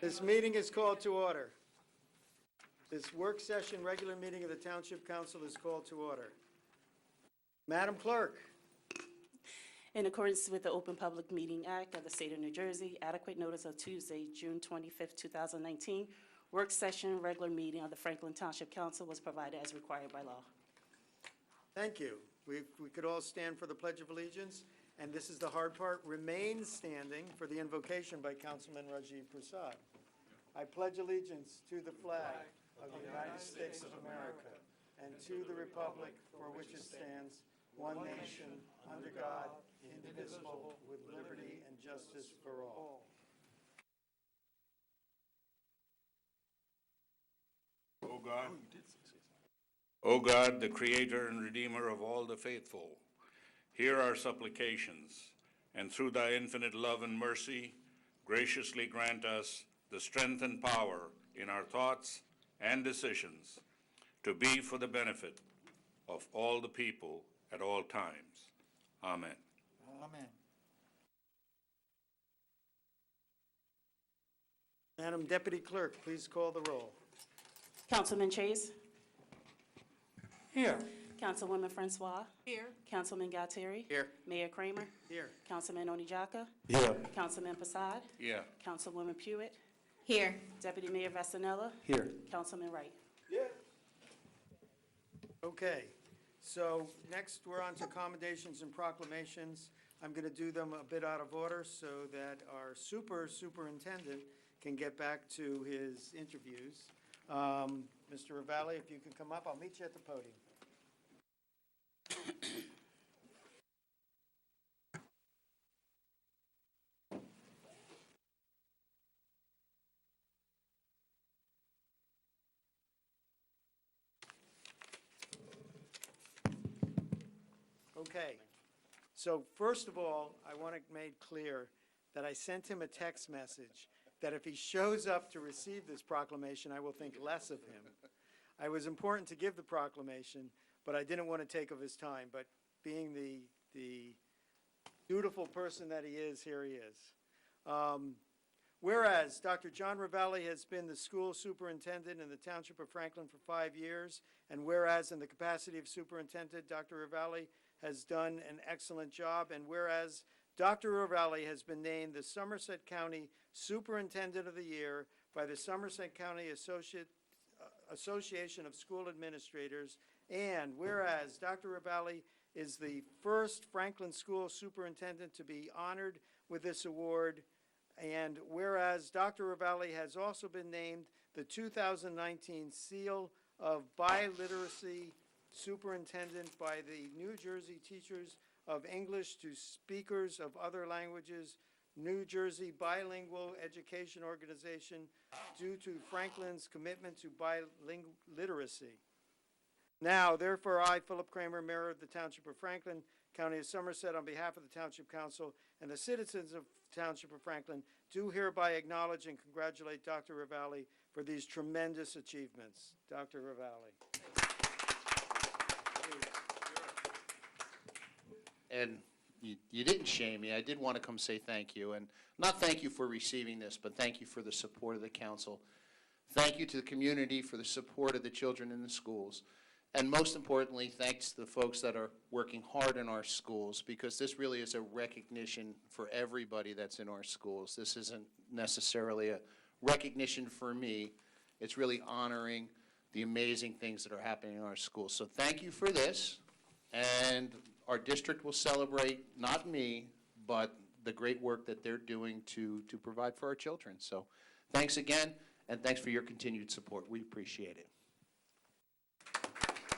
This meeting is called to order. This work session, regular meeting of the Township Council is called to order. Madam Clerk. In accordance with the Open Public Meeting Act of the State of New Jersey, adequate notice of Tuesday, June 25th, 2019, work session, regular meeting of the Franklin Township Council was provided as required by law. Thank you. We could all stand for the Pledge of Allegiance, and this is the hard part. Remain standing for the invocation by Councilman Rajiv Prasad. I pledge allegiance to the flag of the United States of America and to the republic for which it stands, one nation, under God, indivisible, with liberty and justice for all. O God, the Creator and Redeemer of all the faithful, hear our supplications, and through thy infinite love and mercy, graciously grant us the strength and power in our thoughts and decisions to be for the benefit of all the people at all times. Amen. Amen. Madam Deputy Clerk, please call the roll. Councilman Chase? Here. Councilwoman Francois? Here. Councilman Galtieri? Here. Mayor Kramer? Here. Councilman Onijaka? Here. Councilman Prasad? Yeah. Councilwoman Pewitt? Here. Deputy Mayor Vasanella? Here. Councilman Wright? Okay, so next we're on to commendations and proclamations. I'm going to do them a bit out of order so that our superintendent can get back to his interviews. Mr. Ravalli, if you can come up, I'll meet you at the podium. Okay, so first of all, I want to make clear that I sent him a text message that if he shows up to receive this proclamation, I will think less of him. It was important to give the proclamation, but I didn't want to take of his time. But being the dutiful person that he is, here he is. Whereas Dr. John Ravalli has been the school superintendent in the Township of Franklin for 5 years, and whereas in the capacity of superintendent, Dr. Ravalli has done an excellent job, and whereas Dr. Ravalli has been named the Somerset County Superintendent of the Year by the Somerset County Association of School Administrators, and whereas Dr. Ravalli is the first Franklin School Superintendent to be honored with this award, and whereas Dr. Ravalli has also been named the 2019 Seal of Biliteracy Superintendent by the New Jersey Teachers of English to Speakers of Other Languages, New Jersey Bilingual Education Organization, due to Franklin's commitment to bilingual literacy. Now, therefore, I, Philip Kramer, Mayor of the Township of Franklin, County of Somerset, on behalf of the Township Council and the citizens of the Township of Franklin, do hereby acknowledge and congratulate Dr. Ravalli for these tremendous achievements. Dr. Ravalli. And you didn't shame me. I did want to come say thank you. And not thank you for receiving this, but thank you for the support of the council. Thank you to the community for the support of the children in the schools. And most importantly, thanks to the folks that are working hard in our schools, because this really is a recognition for everybody that's in our schools. This isn't necessarily a recognition for me. It's really honoring the amazing things that are happening in our schools. So thank you for this. And our district will celebrate, not me, but the great work that they're doing to provide for our children. So thanks again, and thanks for your continued support. We appreciate it.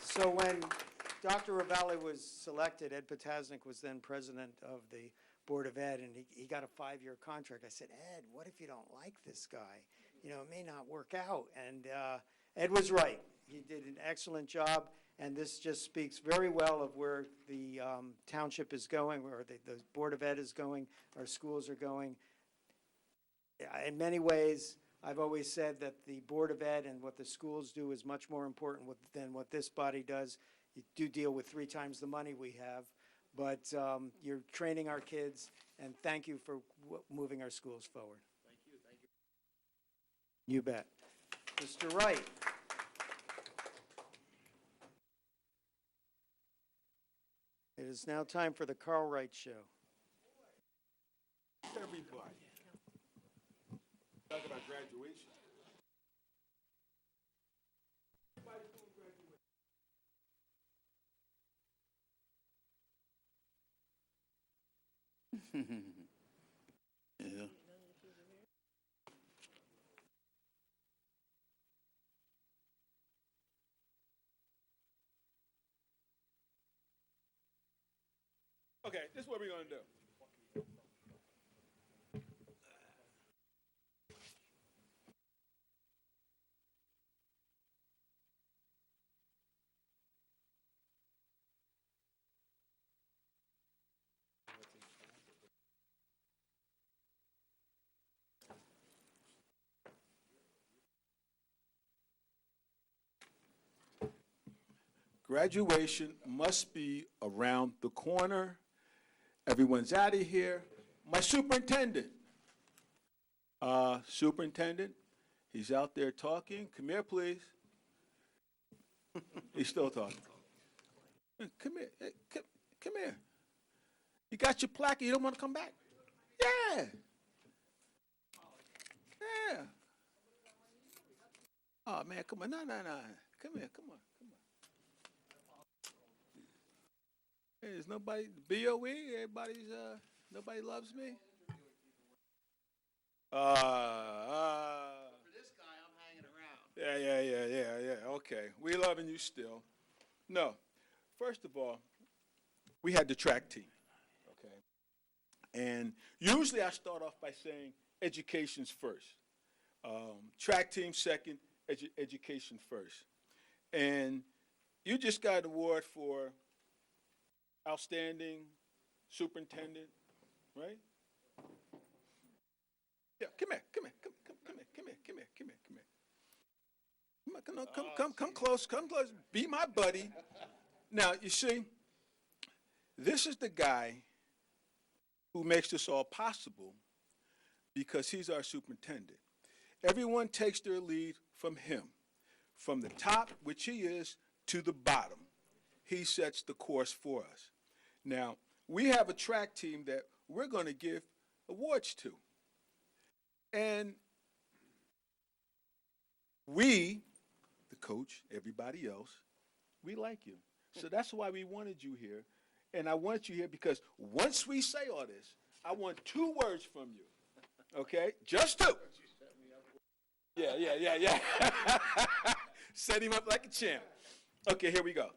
So when Dr. Ravalli was selected, Ed Potasnik was then president of the Board of Ed, and he got a 5-year contract. I said, Ed, what if you don't like this guy? You know, it may not work out. And Ed was right. He did an excellent job. And this just speaks very well of where the township is going, where the Board of Ed is going, our schools are going. In many ways, I've always said that the Board of Ed and what the schools do is much more important than what this body does. You do deal with 3 times the money we have, but you're training our kids, and thank you for moving our schools forward. Thank you. Thank you. You bet. Mr. Wright. It is now time for the Carl Wright Show. Everybody. Talk about graduation. Yeah. Okay, this is what we're gonna do. Graduation must be around the corner. Everyone's out of here. My superintendent. Superintendent, he's out there talking. Come here, please. He's still talking. Come here. Hey, come here. You got your plaque. You don't want to come back? Yeah. Yeah. Oh, man, come on. No. Come here. Come on. Hey, there's nobody, BOE, everybody's, nobody loves me? For this guy, I'm hanging around. Yeah, okay. We loving you still. No, first of all, we had the track team, okay? And usually I start off by saying education's first. Track team second, education first. And you just got an award for outstanding superintendent, right? Yeah, come here. Come close. Be my buddy. Now, you see, this is the guy who makes this all possible because he's our superintendent. Everyone takes their lead from him, from the top, which he is, to the bottom. He sets the course for us. Now, we have a track team that we're going to give awards to. And we, the coach, everybody else, we like you. So that's why we wanted you here. And I want you here because once we say all this, I want 2 words from you. Okay? Just 2. Yeah. Set him up like a champ. Okay, here we go.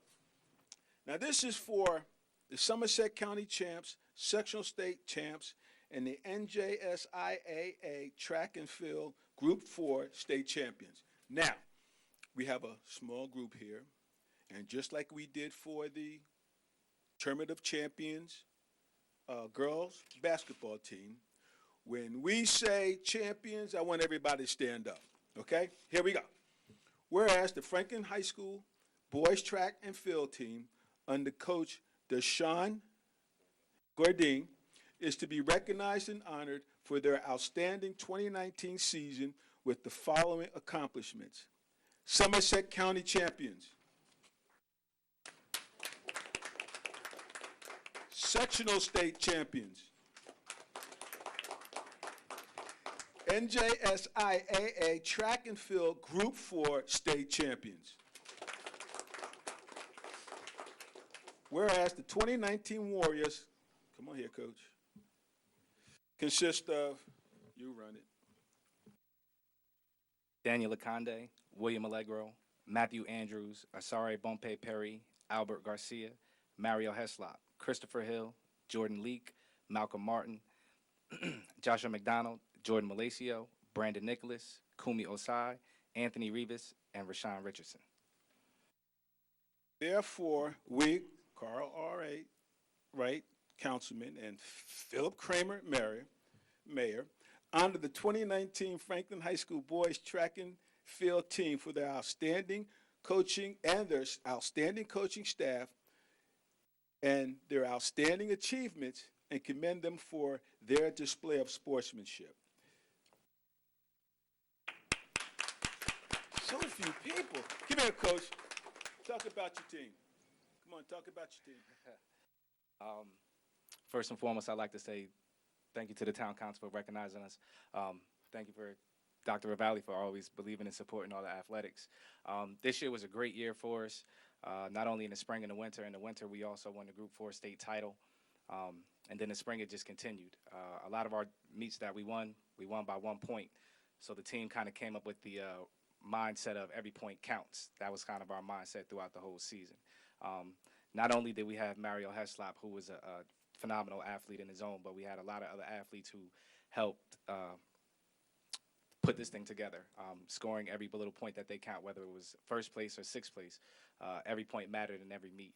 Now, this is for the Somerset County champs, sectional state champs, and the NJSIAA track and field Group 4 state champions. Now, we have a small group here, and just like we did for the Tournament of Champions girls basketball team, when we say champions, I want everybody to stand up, okay? Here we go. Whereas the Franklin High School boys track and field team under Coach Deshaun Gordine is to be recognized and honored for their outstanding 2019 season with the following accomplishments. Somerset County champions. Sectional state champions. NJSIAA track and field Group 4 state champions. Whereas the 2019 Warriors, come on here, Coach, consist of, you run it. Daniel Akonde, William Allegro, Matthew Andrews, Asare Bompe Perry, Albert Garcia, Mario Heslop, Christopher Hill, Jordan Leak, Malcolm Martin, Joshua McDonald, Jordan Malacio, Brandon Nicholas, Kumi Osai, Anthony Rivas, and Rashawn Richardson. Therefore, we, Carl R.A. Wright, Councilman, and Philip Kramer, Mayor, honor the 2019 Franklin High School boys track and field team for their outstanding coaching and their outstanding coaching staff and their outstanding achievements and commend them for their display of sportsmanship. So few people. Come here, Coach. Talk about your team. Come on, talk about your team. First and foremost, I'd like to say thank you to the town council for recognizing us. Thank you for Dr. Ravalli for always believing and supporting all the athletics. This year was a great year for us, not only in the spring and the winter. In the winter, we also won the Group 4 state title. And then in the spring, it just continued. A lot of our meets that we won by 1 point. So the team kind of came up with the mindset of every point counts. That was kind of our mindset throughout the whole season. Not only did we have Mario Heslop, who was a phenomenal athlete in his own, but we had a lot of other athletes who helped put this thing together, scoring every little point that they count, whether it was first place or sixth place. Every point mattered in every meet.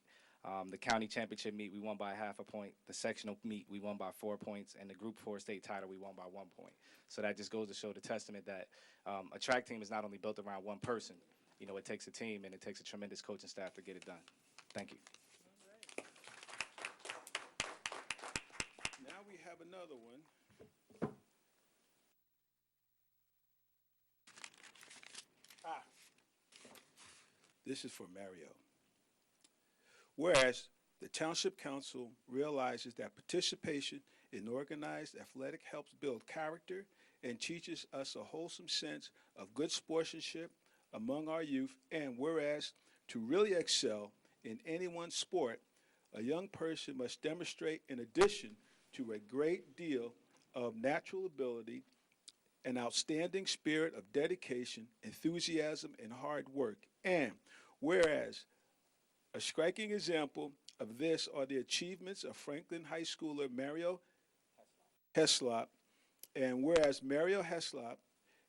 The county championship meet, we won by half a point. The sectional meet, we won by 4 points. And the Group 4 state title, we won by 1 point. So that just goes to show the testament that a track team is not only built around one person. You know, it takes a team, and it takes a tremendous coaching staff to get it done. Thank you. Now we have another one. This is for Mario. Whereas the Township Council realizes that participation in organized athletic helps build character and teaches us a wholesome sense of good sportsmanship among our youth, and whereas to really excel in any one sport, a young person must demonstrate, in addition to a great deal of natural ability, an outstanding spirit of dedication, enthusiasm, and hard work. And whereas a striking example of this are the achievements of Franklin High Schooler Mario Heslop, and whereas Mario Heslop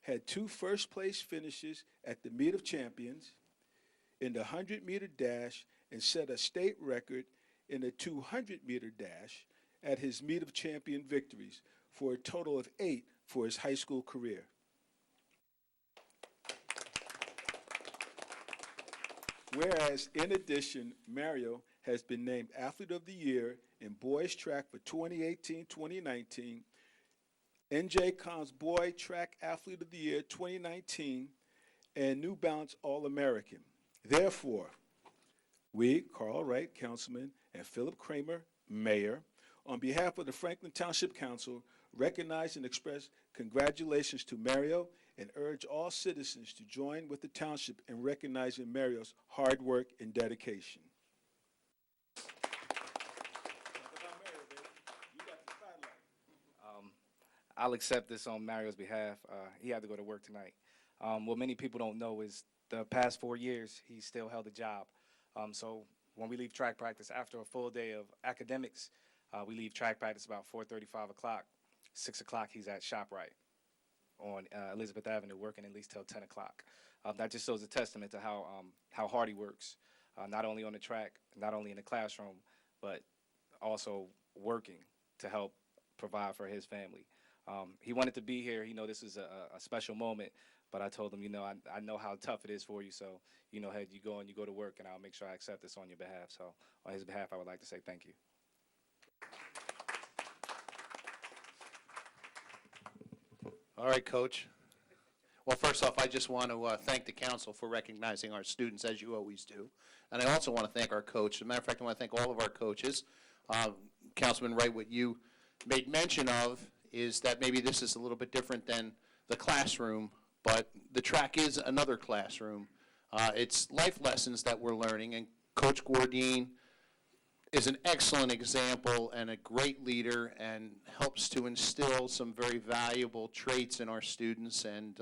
had 2 first-place finishes at the Meet of Champions in the 100-meter dash and set a state record in the 200-meter dash at his Meet of Champion victories, for a total of 8 for his high school career. Whereas, in addition, Mario has been named Athlete of the Year in Boys Track for 2018-2019, NJCOM's Boy Track Athlete of the Year 2019, and New Balance All-American. Therefore, we, Carl Wright, Councilman, and Philip Kramer, Mayor, on behalf of the Franklin Township Council, recognize and express congratulations to Mario and urge all citizens to join with the Township in recognizing Mario's hard work and dedication. I'll accept this on Mario's behalf. He had to go to work tonight. What many people don't know is the past 4 years, he still held a job. So when we leave track practice after a full day of academics, we leave track practice about 4:30, 5 o'clock. 6 o'clock, he's at ShopRite on Elizabeth Avenue, working at least till 10 o'clock. That just shows a testament to how hard he works, not only on the track, not only in the classroom, but also working to help provide for his family. He wanted to be here. This is a special moment, but I told him, I know how tough it is for you, so, Head, you go and you go to work, and I'll make sure I accept this on your behalf. So on his behalf, I would like to say thank you. All right, Coach. Well, first off, I just want to thank the council for recognizing our students, as you always do. And I also want to thank our coach. As a matter of fact, I want to thank all of our coaches. Councilman Wright, what you made mention of is that maybe this is a little bit different than the classroom, but the track is another classroom. It's life lessons that we're learning, and Coach Gordine is an excellent example and a great leader and helps to instill some very valuable traits in our students. And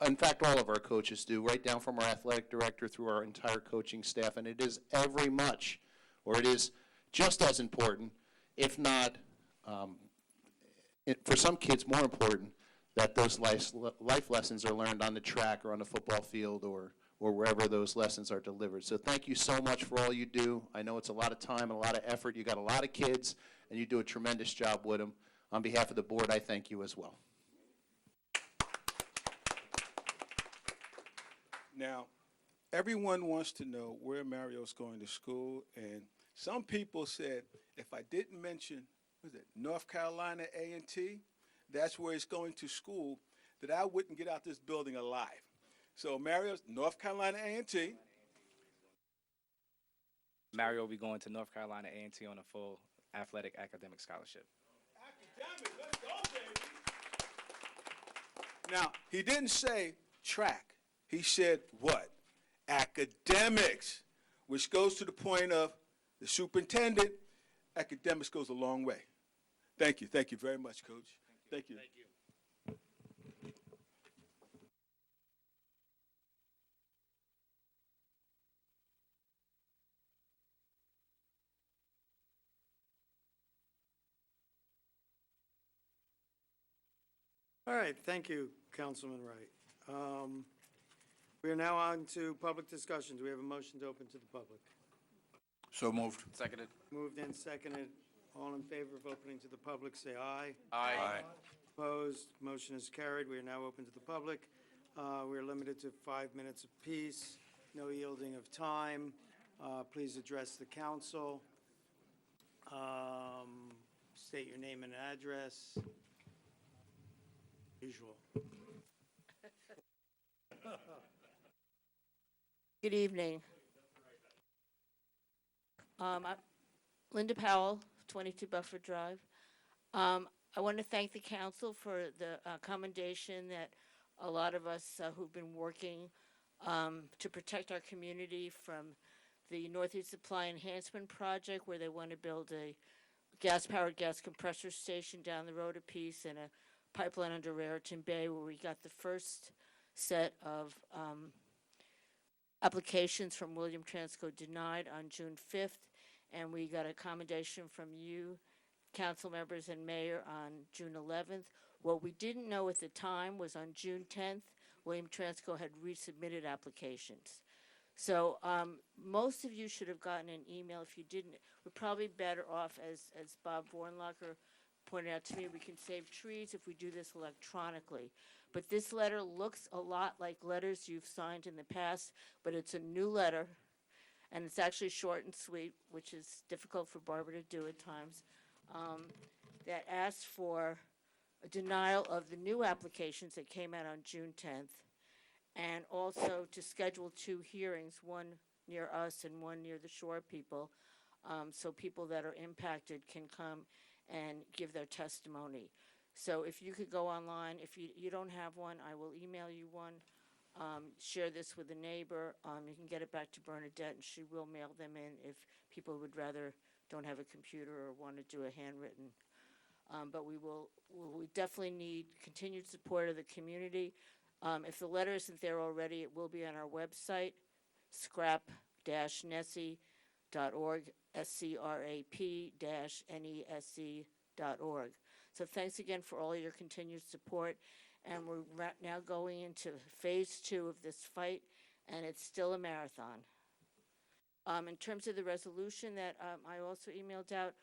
in fact, all of our coaches do, right down from our athletic director through our entire coaching staff. And it is it is just as important, if not, for some kids more important, that those life lessons are learned on the track or on the football field or wherever those lessons are delivered. So thank you so much for all you do. I know it's a lot of time and a lot of effort. You got a lot of kids, and you do a tremendous job with them. On behalf of the board, I thank you as well. Now, everyone wants to know where Mario's going to school, and some people said if I didn't mention, North Carolina A&T, that's where he's going to school, that I wouldn't get out this building alive. So Mario's North Carolina A&T. Mario will be going to North Carolina A&T on a full athletic academic scholarship. Academic, let's go, baby. Now, he didn't say track. He said what? Academics, which goes to the point of the superintendent. Academics goes a long way. Thank you. Thank you very much, Coach. Thank you. Thank you. All right, thank you, Councilman Wright. We are now on to public discussions. We have a motion to open to the public. So moved. Seconded. Moved and seconded. All in favor of opening to the public, say aye. Aye. Opposed, motion is carried. We are now open to the public. We are limited to 5 minutes apiece, no yielding of time. Please address the council. State your name and address. Usual. Good evening. I'm Linda Powell, 22 Buffer Drive. I want to thank the council for the commendation that a lot of us who've been working to protect our community from the Northeast Supply Enhancement Project, where they want to build a gas-powered gas compressor station down the road a piece and a pipeline under Raritan Bay, where we got the first set of applications from William Transco denied on June 5th, and we got a commendation from you, council members and mayor, on June 11th. What we didn't know at the time was on June 10th, William Transco had resubmitted applications. So most of you should have gotten an email. If you didn't, we're probably better off, as Bob Vornlacher pointed out to me, we can save trees if we do this electronically. But this letter looks a lot like letters you've signed in the past, but it's a new letter, and it's actually short and sweet, which is difficult for Barbara to do at times, that asks for a denial of the new applications that came out on June 10th, and also to schedule 2 hearings, one near us and one near the shore people, so people that are impacted can come and give their testimony. So if you could go online, if you don't have one, I will email you one. Share this with a neighbor. You can get it back to Bernadette, and she will mail them in if people would rather don't have a computer or want to do a handwritten. But we definitely need continued support of the community. If the letter isn't there already, it will be on our website, scrap-nesse.org, scrap-nesse.org. So thanks again for all your continued support. And we're now going into phase 2 of this fight, and it's still a marathon. In terms of the resolution that I also emailed out,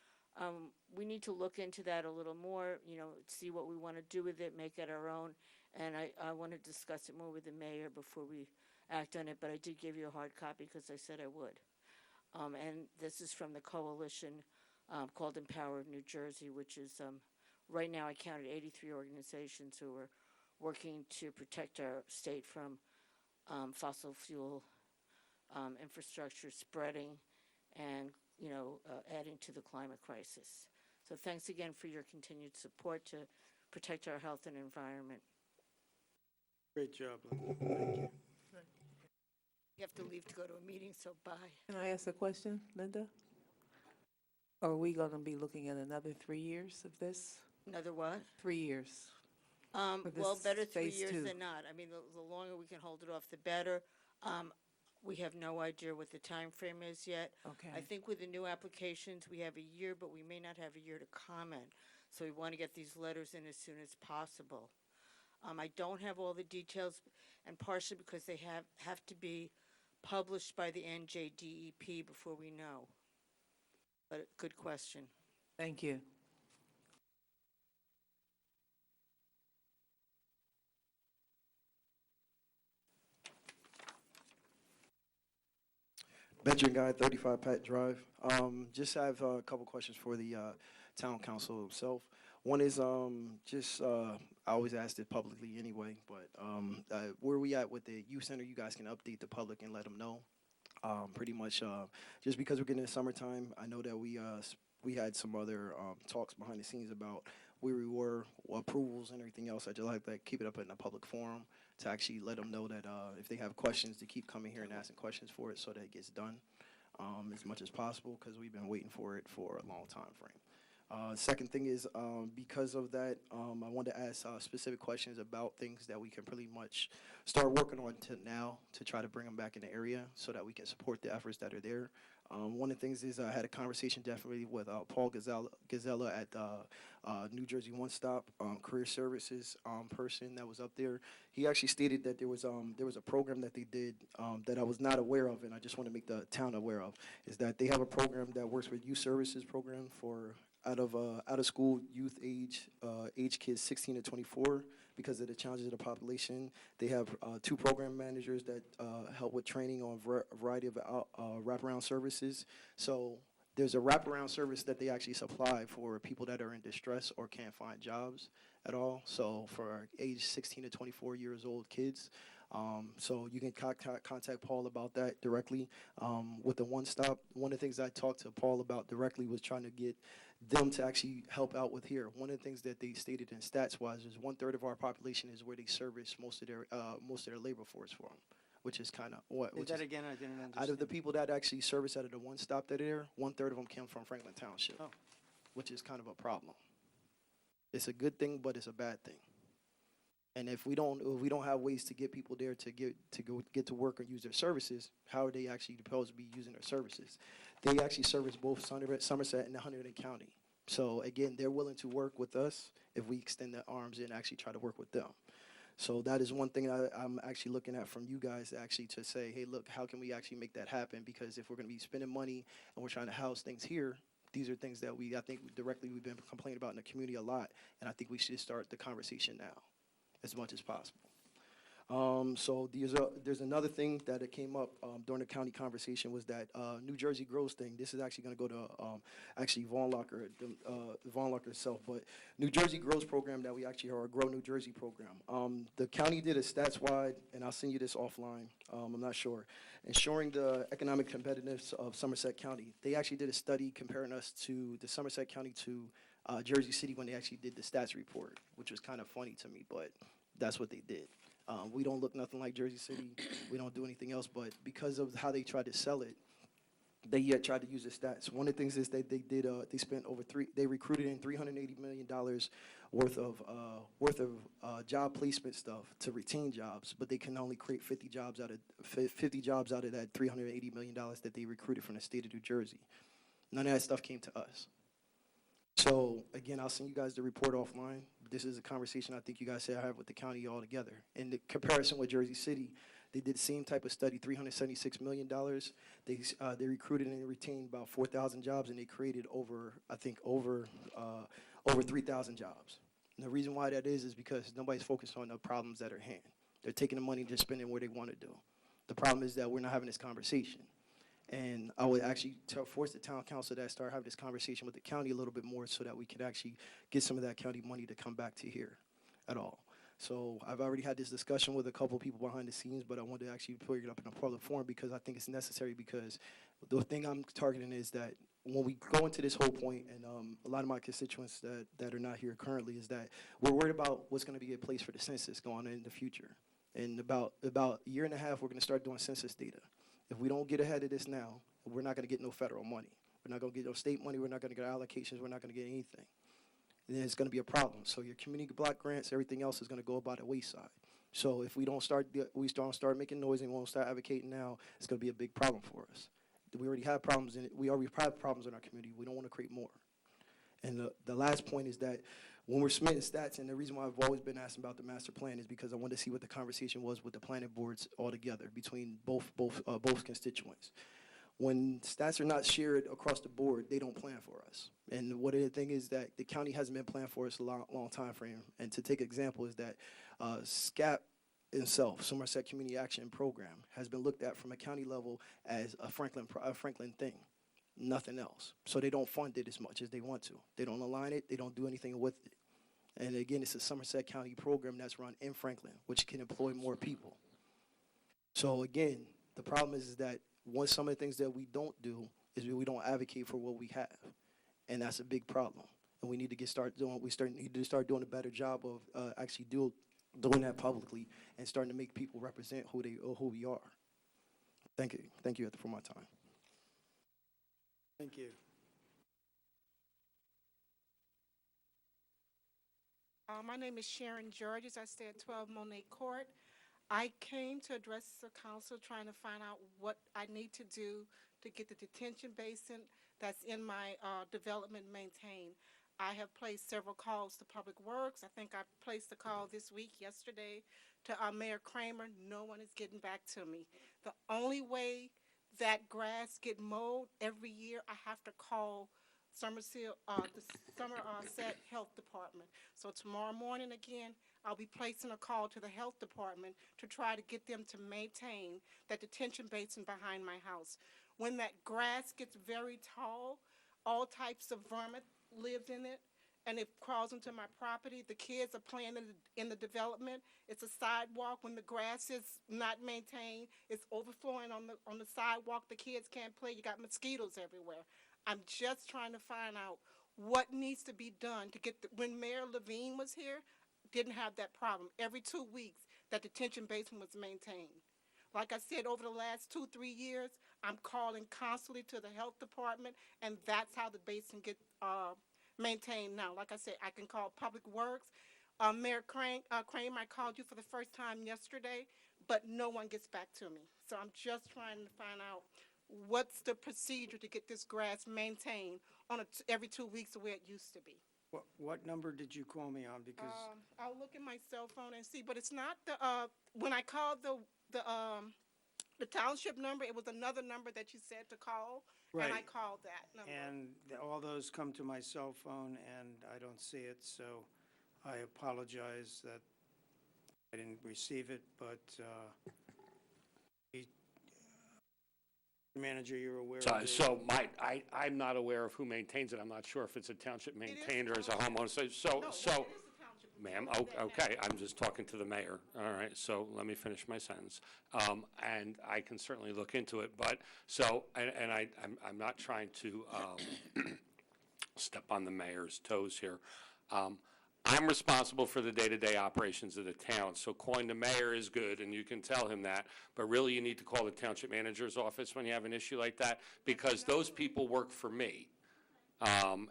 we need to look into that a little more, see what we want to do with it, make it our own. And I want to discuss it more with the mayor before we act on it, but I did give you a hard copy because I said I would. And this is from the coalition called Empower New Jersey, which is, right now I counted 83 organizations who are working to protect our state from fossil fuel infrastructure spreading and, adding to the climate crisis. So thanks again for your continued support to protect our health and environment. Great job, Linda. Thank you. You have to leave to go to a meeting, so bye. Can I ask a question, Linda? Are we going to be looking at another 3 years of this? Another what? 3 years. Well, this better 3 phase years 2. than not. I mean, the longer we can hold it off, the better. We have no idea what the time frame is yet. Okay. I think with the new applications, we have a year, but we may not have a year to comment. So we want to get these letters in as soon as possible. I don't have all the details, and partially because they have to be published by the NJDEP before we know. But good question. Thank you. Benjamin Guy, 35 Pat Drive. Just have a couple questions for the town council himself. One is just I always ask it publicly anyway, but where we at with the youth center, you guys can update the public and let them know. Pretty much just because we're getting into summertime, I know that we had some other talks behind the scenes about where we were, approvals and everything else. I just like to keep it up in a public forum to actually let them know that if they have questions, to keep coming here and asking questions for it so that it gets done as much as possible, because we've been waiting for it for a long time frame. Second thing is, because of that, I wanted to ask specific questions about things that we can pretty much start working on to now to try to bring them back in the area so that we can support the efforts that are there. One of the things is I had a conversation definitely with Paul Gazella at New Jersey One Stop Career Services person that was up there. He actually stated that there was a program that they did that I was not aware of, and I just want to make the town aware of, is that they have a program that works with youth services program for out of school youth age kids 16 to 24 because of the challenges of the population. They have 2 program managers that help with training on a variety of wraparound services. So there's a wraparound service that they actually supply for people that are in distress or can't find jobs at all. So for age 16 to 24 years old kids. So you can contact Paul about that directly with the One Stop. One of the things I talked to Paul about directly was trying to get them to actually help out with here. One of the things that they stated in stats-wise is 1/3 of our population is where they service most of their labor force for them, which is kind of what. Say that again, I didn't understand. Out of the people that actually service out of the One Stop that are there, 1/3 of them come from Franklin Township, which is kind of a problem. It's a good thing, but it's a bad thing. And if we don't have ways to get people there to get to work or use their services, how are they actually supposed to be using their services? They actually service both Somerset and Hunterdon County. So again, they're willing to work with us if we extend their arms and actually try to work with them. So that is one thing I'm actually looking at from you guys actually to say, hey, look, how can we actually make that happen? Because if we're going to be spending money and we're trying to house things here, these are things that I think we've been complaining about in the community a lot, and I think we should start the conversation now as much as possible. So there's another thing that it came up during the county conversation was that New Jersey Grows thing. This is actually going to go to actually Vaughn Locker itself, but New Jersey Grows program that we actually are a Grow New Jersey program. The county did a stats-wide, and I'll send you this offline. I'm not sure. Ensuring the economic competitiveness of Somerset County. They actually did a study comparing us to the Somerset County to Jersey City when they actually did the stats report, which was kind of funny to me, but that's what they did. We don't look nothing like Jersey City. We don't do anything else, but because of how they tried to sell it, they yet tried to use the stats. One of the things is that they spent they recruited in $380 million worth of job placement stuff to retain jobs, but they can only create 50 jobs out of that $380 million that they recruited from the state of New Jersey. None of that stuff came to us. So, again, I'll send you guys the report offline. This is a conversation I think you guys should have with the county all together. In the comparison with Jersey City, they did the same type of study, $376 million. They recruited and retained about 4,000 jobs, and they created over 3,000 jobs. And the reason why that is because nobody's focused on the problems that are at hand. They're taking the money and just spending where they want to do. The problem is that we're not having this conversation. And I would actually force the town council to start having this conversation with the county a little bit more so that we could actually get some of that county money to come back to here at all. So I've already had this discussion with a couple of people behind the scenes, but I wanted to actually put it up in a public forum because I think it's necessary, because the thing I'm targeting is that when we go into this whole point, and a lot of my constituents that are not here currently, is that we're worried about what's going to be a place for the census going in the future. In about a year and a half, we're going to start doing census data. If we don't get ahead of this now, we're not going to get no federal money. We're not going to get no state money. We're not going to get allocations. We're not going to get anything. And then it's going to be a problem. So your community block grants, everything else is going to go by the wayside. So if we don't start making noise and we won't start advocating now, it's going to be a big problem for us. We already have problems in it. We already have problems in our community. We don't want to create more. And the last point is that when we're submitting stats, and the reason why I've always been asking about the master plan is because I wanted to see what the conversation was with the planning boards altogether between both constituents. When stats are not shared across the board, they don't plan for us. And what the thing is that the county hasn't been planned for us a long time frame. And to take an example is that SCAP itself, Somerset Community Action Program, has been looked at from a county level as a Franklin thing. nothing else. So they don't fund it as much as they want to. They don't align it. They don't do anything with it. And again, it's a Somerset County program that's run in Franklin, which can employ more people. So again, the problem is that some of the things that we don't do is we don't advocate for what we have, and that's a big problem. And we need to need to start doing a better job of actually doing that publicly and starting to make people represent who we are. Thank you for my time. Thank you. My name is Sharon Georges. I stay at 12 Monet Court. I came to address the council trying to find out what I need to do to get the detention basin that's in my development maintained. I have placed several calls to Public Works. I think I placed a call this week, yesterday, to Mayor Kramer. No one is getting back to me. The only way that grass get mowed every year, I have to call Somerset Health Department. So tomorrow morning again, I'll be placing a call to the health department to try to get them to maintain that detention basin behind my house. When that grass gets very tall, all types of vermin lives in it, and it crawls into my property. The kids are playing in the development. It's a sidewalk. When the grass is not maintained, it's overflowing on the sidewalk. The kids can't play. You got mosquitoes everywhere. I'm just trying to find out what needs to be done to get when Mayor Levine was here, didn't have that problem. Every 2 weeks, that detention basin was maintained. Like I said, over the last 2-3 years, I'm calling constantly to the health department, and that's how the basin gets maintained now. Like I said, I can call Public Works. Mayor Crane, I called you for the first time yesterday, but no one gets back to me. So I'm just trying to find out what's the procedure to get this grass maintained on every 2 weeks the way it used to be. What number did you call me on? Because I'll look at my cell phone and see, but it's not the, when I called the township number, it was another number that you said to call, and I Right. called that number. And all those come to my cell phone, and I don't see it, so I apologize that I didn't receive it, but Manager, you're aware of it? So I'm not aware of who maintains it. I'm not sure if it's a township maintained or is a homeowner. So, No, it is the township. ma'am, that okay, I'm just talking to the mayor. All right, so let me finish my sentence. And I can certainly look into it, but, so, I'm not trying to step on the mayor's toes here. I'm responsible for the day-to-day operations of the town, so calling the mayor is good, and you can tell him that, but really you need to call the township manager's office when you have an issue like that, because those people work for me.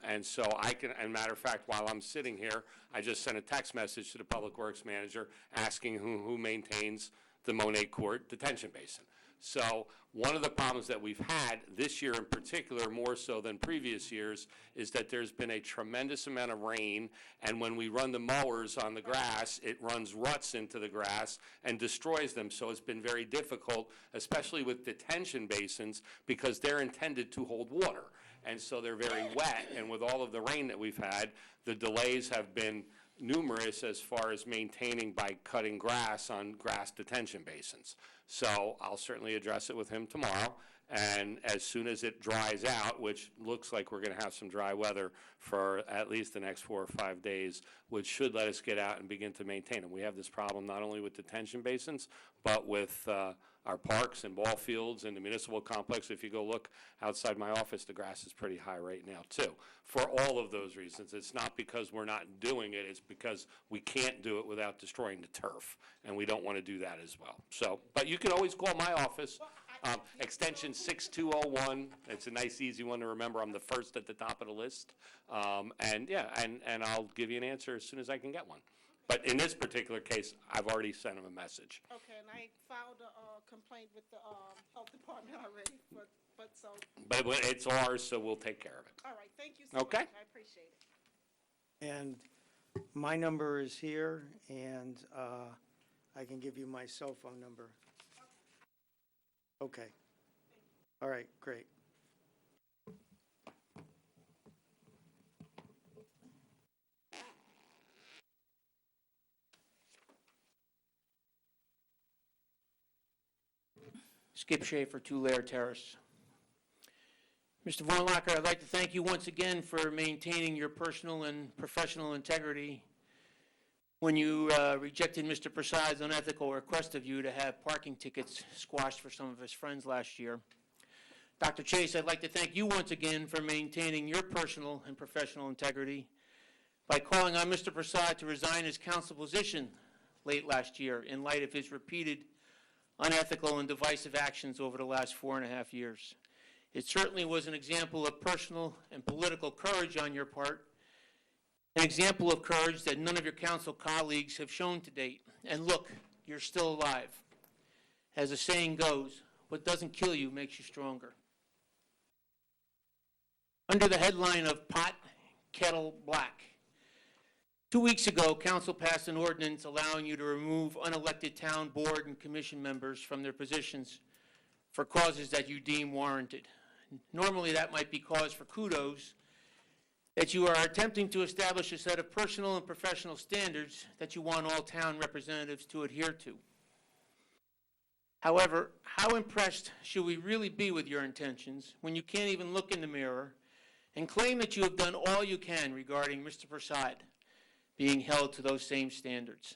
And so I can, and matter of fact, while I'm sitting here, I just sent a text message to the Public Works manager asking who maintains the Monet Court detention basin. So one of the problems that we've had this year in particular, more so than previous years, is that there's been a tremendous amount of rain, and when we run the mowers on the grass, it runs ruts into the grass and destroys them. So it's been very difficult, especially with detention basins, because they're intended to hold water. And so they're very wet, and with all of the rain that we've had, the delays have been numerous as far as maintaining by cutting grass on grass detention basins. So I'll certainly address it with him tomorrow, and as soon as it dries out, which looks like we're going to have some dry weather for at least the next 4 or 5 days, which should let us get out and begin to maintain them. We have this problem not only with detention basins, but with our parks and ball fields and the municipal complex. If you go look outside my office, the grass is pretty high right now, too. For all of those reasons, it's not because we're not doing it, it's because we can't do it without destroying the turf, and we don't want to do that as well. So, but you can always call my office, extension 6201. It's a nice, easy one to remember. I'm the first at the top of the list. And yeah, and I'll give you an answer as soon as I can get one. But in this particular case, I've already sent him a message. Okay, and I filed a complaint with the health department already, but so. But it's ours, so we'll take care of it. All right, thank you so much. Okay. I appreciate it. And my number is here, and I can give you my cell phone number. Okay. All right, great. Skip Schaefer, 2 Lair Terrace. Mr. Vornlacher, I'd like to thank you once again for maintaining your personal and professional integrity when you rejected Mr. Prasad's unethical request of you to have parking tickets squashed for some of his friends last year. Dr. Chase, I'd like to thank you once again for maintaining your personal and professional integrity by calling on Mr. Prasad to resign his council position late last year in light of his repeated unethical and divisive actions over the last 4.5 years. It certainly was an example of personal and political courage on your part, an example of courage that none of your council colleagues have shown to date. And look, you're still alive. As the saying goes, what doesn't kill you makes you stronger. Under the headline of Pot, Kettle, Black, 2 weeks ago, council passed an ordinance allowing you to remove unelected town board and commission members from their positions for causes that you deem warranted. Normally, that might be cause for kudos, that you are attempting to establish a set of personal and professional standards that you want all town representatives to adhere to. However, how impressed should we really be with your intentions when you can't even look in the mirror and claim that you have done all you can regarding Mr. Prasad being held to those same standards?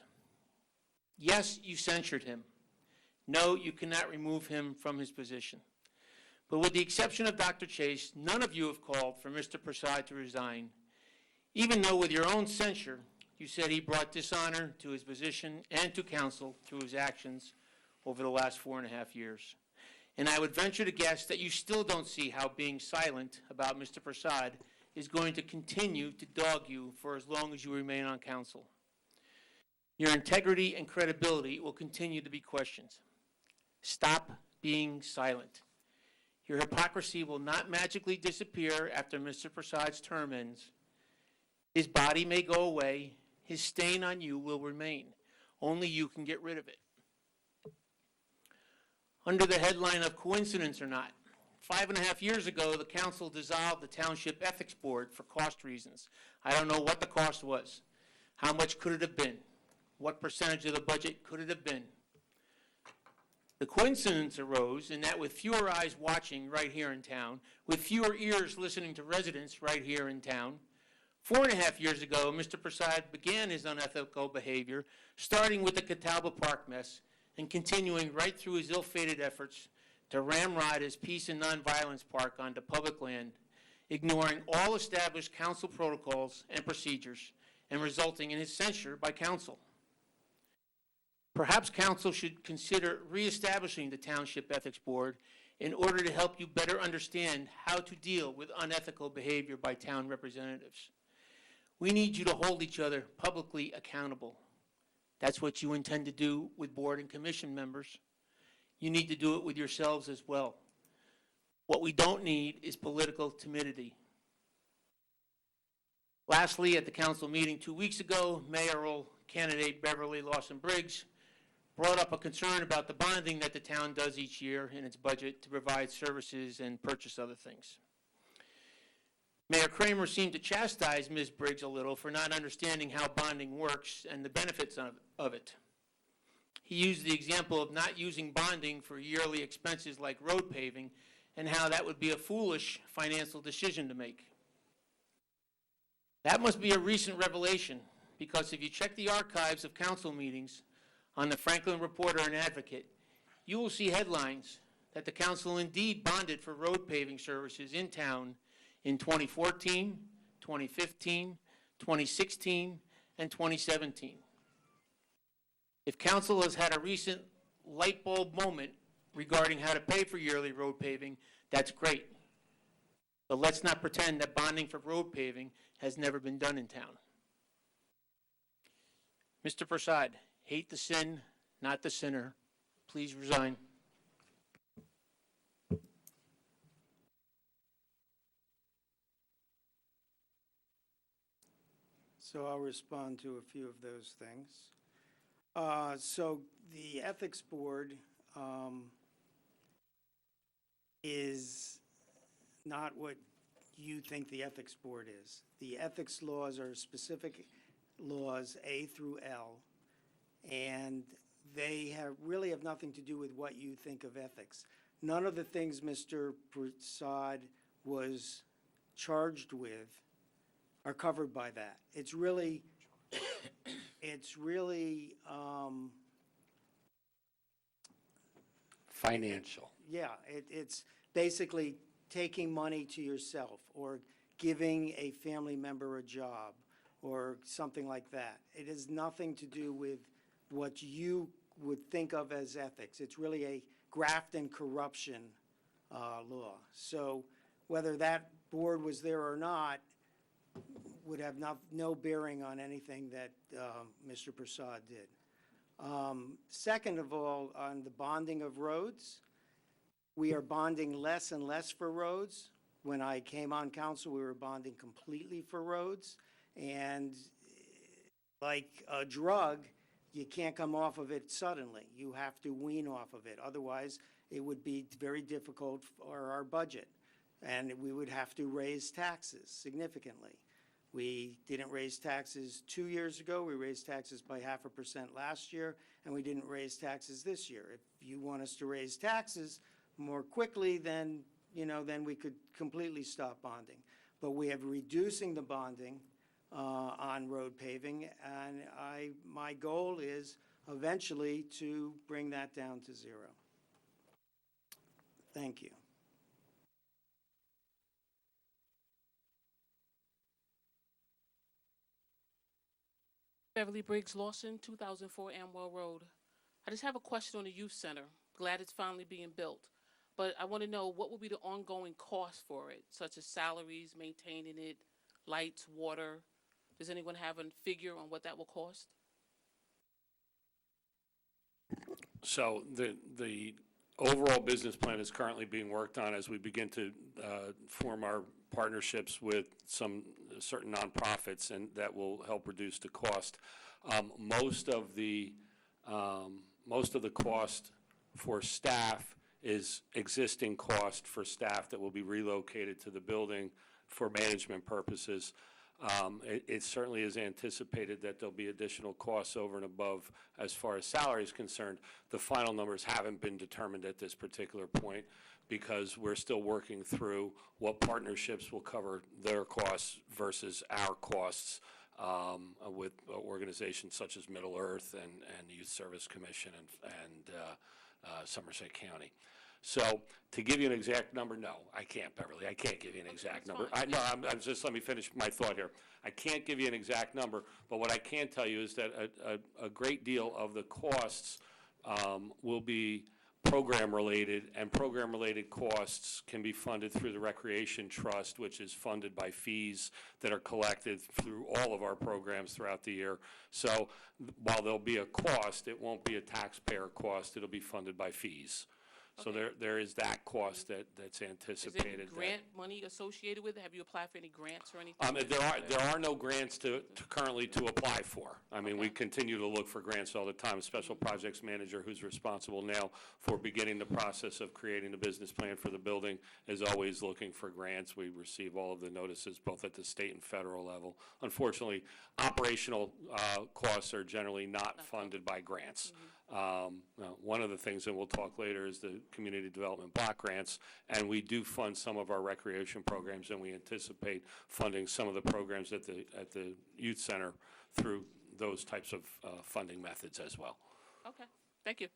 Yes, you censured him. No, you cannot remove him from his position. But with the exception of Dr. Chase, none of you have called for Mr. Prasad to resign, even though with your own censure, you said he brought dishonor to his position and to council through his actions over the last 4.5 years. And I would venture to guess that you still don't see how being silent about Mr. Prasad is going to continue to dog you for as long as you remain on council. Your integrity and credibility will continue to be questioned. Stop being silent. Your hypocrisy will not magically disappear after Mr. Prasad's term ends. His body may go away. His stain on you will remain. Only you can get rid of it. Under the headline of coincidence or not, 5.5 years ago, the council dissolved the Township Ethics Board for cost reasons. I don't know what the cost was. How much could it have been? What percentage of the budget could it have been? The coincidence arose in that with fewer eyes watching right here in town, with fewer ears listening to residents right here in town, 4.5 years ago, Mr. Prasad began his unethical behavior, starting with the Catawba Park mess and continuing right through his ill-fated efforts to ramrod his peace and nonviolence park onto public land, ignoring all established council protocols and procedures, and resulting in his censure by council. Perhaps council should consider reestablishing the Township Ethics Board in order to help you better understand how to deal with unethical behavior by town representatives. We need you to hold each other publicly accountable. That's what you intend to do with board and commission members. You need to do it with yourselves as well. What we don't need is political timidity. Lastly, at the council meeting 2 weeks ago, mayoral candidate Beverly Lawson Briggs brought up a concern about the bonding that the town does each year in its budget to provide services and purchase other things. Mayor Kramer seemed to chastise Ms. Briggs a little for not understanding how bonding works and the benefits of it. He used the example of not using bonding for yearly expenses like road paving and how that would be a foolish financial decision to make. That must be a recent revelation, because if you check the archives of council meetings on the Franklin Reporter and Advocate, you will see headlines that the council indeed bonded for road paving services in town in 2014, 2015, 2016, and 2017. If council has had a recent light bulb moment regarding how to pay for yearly road paving, that's great. But let's not pretend that bonding for road paving has never been done in town. Mr. Prasad, hate the sin, not the sinner. Please resign. So I'll respond to a few of those things. So the Ethics Board is not what you think the Ethics Board is. The ethics laws are specific laws, A through L, and they really have nothing to do with what you think of ethics. None of the things Mr. Prasad was charged with are covered by that. It's really, Financial. yeah, it's basically taking money to yourself or giving a family member a job or something like that. It has nothing to do with what you would think of as ethics. It's really a graft and corruption law. So whether that board was there or not would have no bearing on anything that Mr. Prasad did. Second of all, on the bonding of roads, we are bonding less and less for roads. When I came on council, we were bonding completely for roads. And like a drug, you can't come off of it suddenly. You have to wean off of it. Otherwise, it would be very difficult for our budget. And we would have to raise taxes significantly. We didn't raise taxes 2 years ago. We raised taxes by 0.5% last year, and we didn't raise taxes this year. If you want us to raise taxes more quickly, then, then we could completely stop bonding. But we have reducing the bonding on road paving, and my goal is eventually to bring that down to zero. Thank you. Beverly Briggs Lawson, 2004 Amwell Road. I just have a question on the youth center. Glad it's finally being built. But I want to know what will be the ongoing cost for it, such as salaries, maintaining it, lights, water. Does anyone have a figure on what that will cost? So the overall business plan is currently being worked on as we begin to form our partnerships with some certain nonprofits, and that will help reduce the cost. Most of the cost for staff is existing cost for staff that will be relocated to the building for management purposes. It certainly is anticipated that there'll be additional costs over and above as far as salary is concerned. The final numbers haven't been determined at this particular point because we're still working through what partnerships will cover their costs versus our costs with organizations such as Middle Earth and the Youth Service Commission and Somerset County. So to give you an exact number, no, I can't, Beverly. I can't give you an exact number. I'm just, let me finish my thought here. I can't give you an exact number, but what I can tell you is that a great deal of the costs will be program-related, and program-related costs can be funded through the Recreation Trust, which is funded by fees that are collected through all of our programs throughout the year. So while there'll be a cost, it won't be a taxpayer cost. It'll be funded by fees. So there is that cost that's anticipated. Is there grant money associated with it? Have you applied for any grants or anything? There are no grants currently to apply for. I mean, we continue to look for grants all the time. Special projects manager, who's responsible now for beginning the process of creating the business plan for the building, is always looking for grants. We receive all of the notices both at the state and federal level. Unfortunately, operational costs are generally not funded by grants. One of the things, and we'll talk later, is the community development block grants, and we do fund some of our recreation programs, and we anticipate funding some of the programs at the youth center through those types of funding methods as well. Okay, thank you.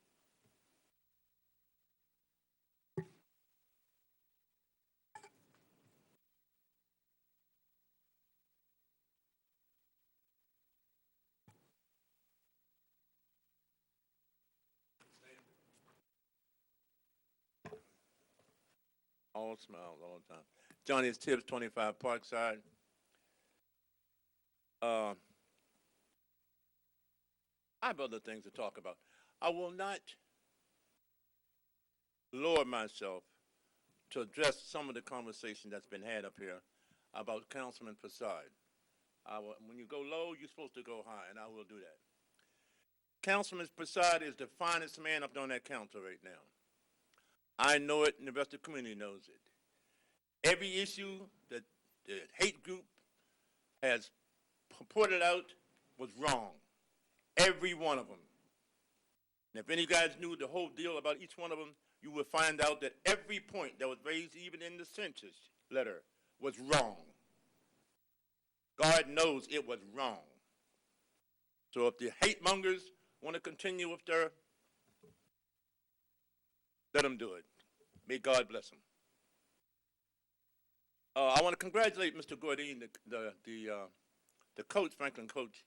All smiles all the time. Johnny's Tips, 25 Parkside. I have other things to talk about. I will not lower myself to address some of the conversation that's been had up here about Councilman Prasad. When you go low, you're supposed to go high, and I will do that. Councilman Prasad is the finest man up on that council right now. I know it, and the rest of the community knows it. Every issue that the hate group has put out was wrong. Every one of them. And if any guys knew the whole deal about each one of them, you would find out that every point that was raised, even in the census, letter was wrong. God knows it was wrong. So if the hate mongers want to continue with their, let them do it. May God bless them. I want to congratulate Mr. Gordine, the coach, Franklin coach,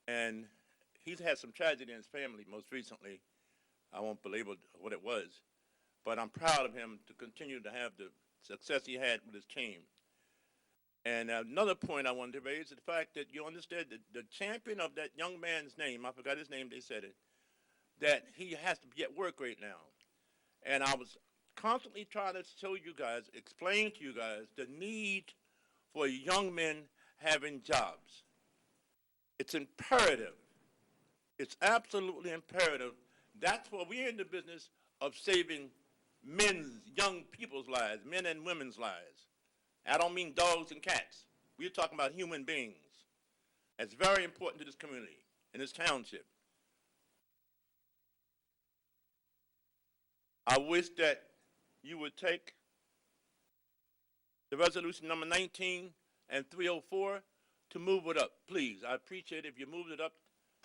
and he's had some tragedy in his family most recently. I won't belabor what it was, but I'm proud of him to continue to have the success he had with his team. And another point I wanted to raise is the fact that you understand that the champion of that young man's name, I forgot his name, they said it, that he has to be at work right now. And I was constantly trying to show you guys, explain to you guys the need for young men having jobs. It's imperative. It's absolutely imperative. That's why we're in the business of saving men's, young people's lives, men and women's lives. I don't mean dogs and cats. We're talking about human beings. It's very important to this community and this township. I wish that you would take the resolution number 19 and 304 to move it up, please. I appreciate it if you moved it up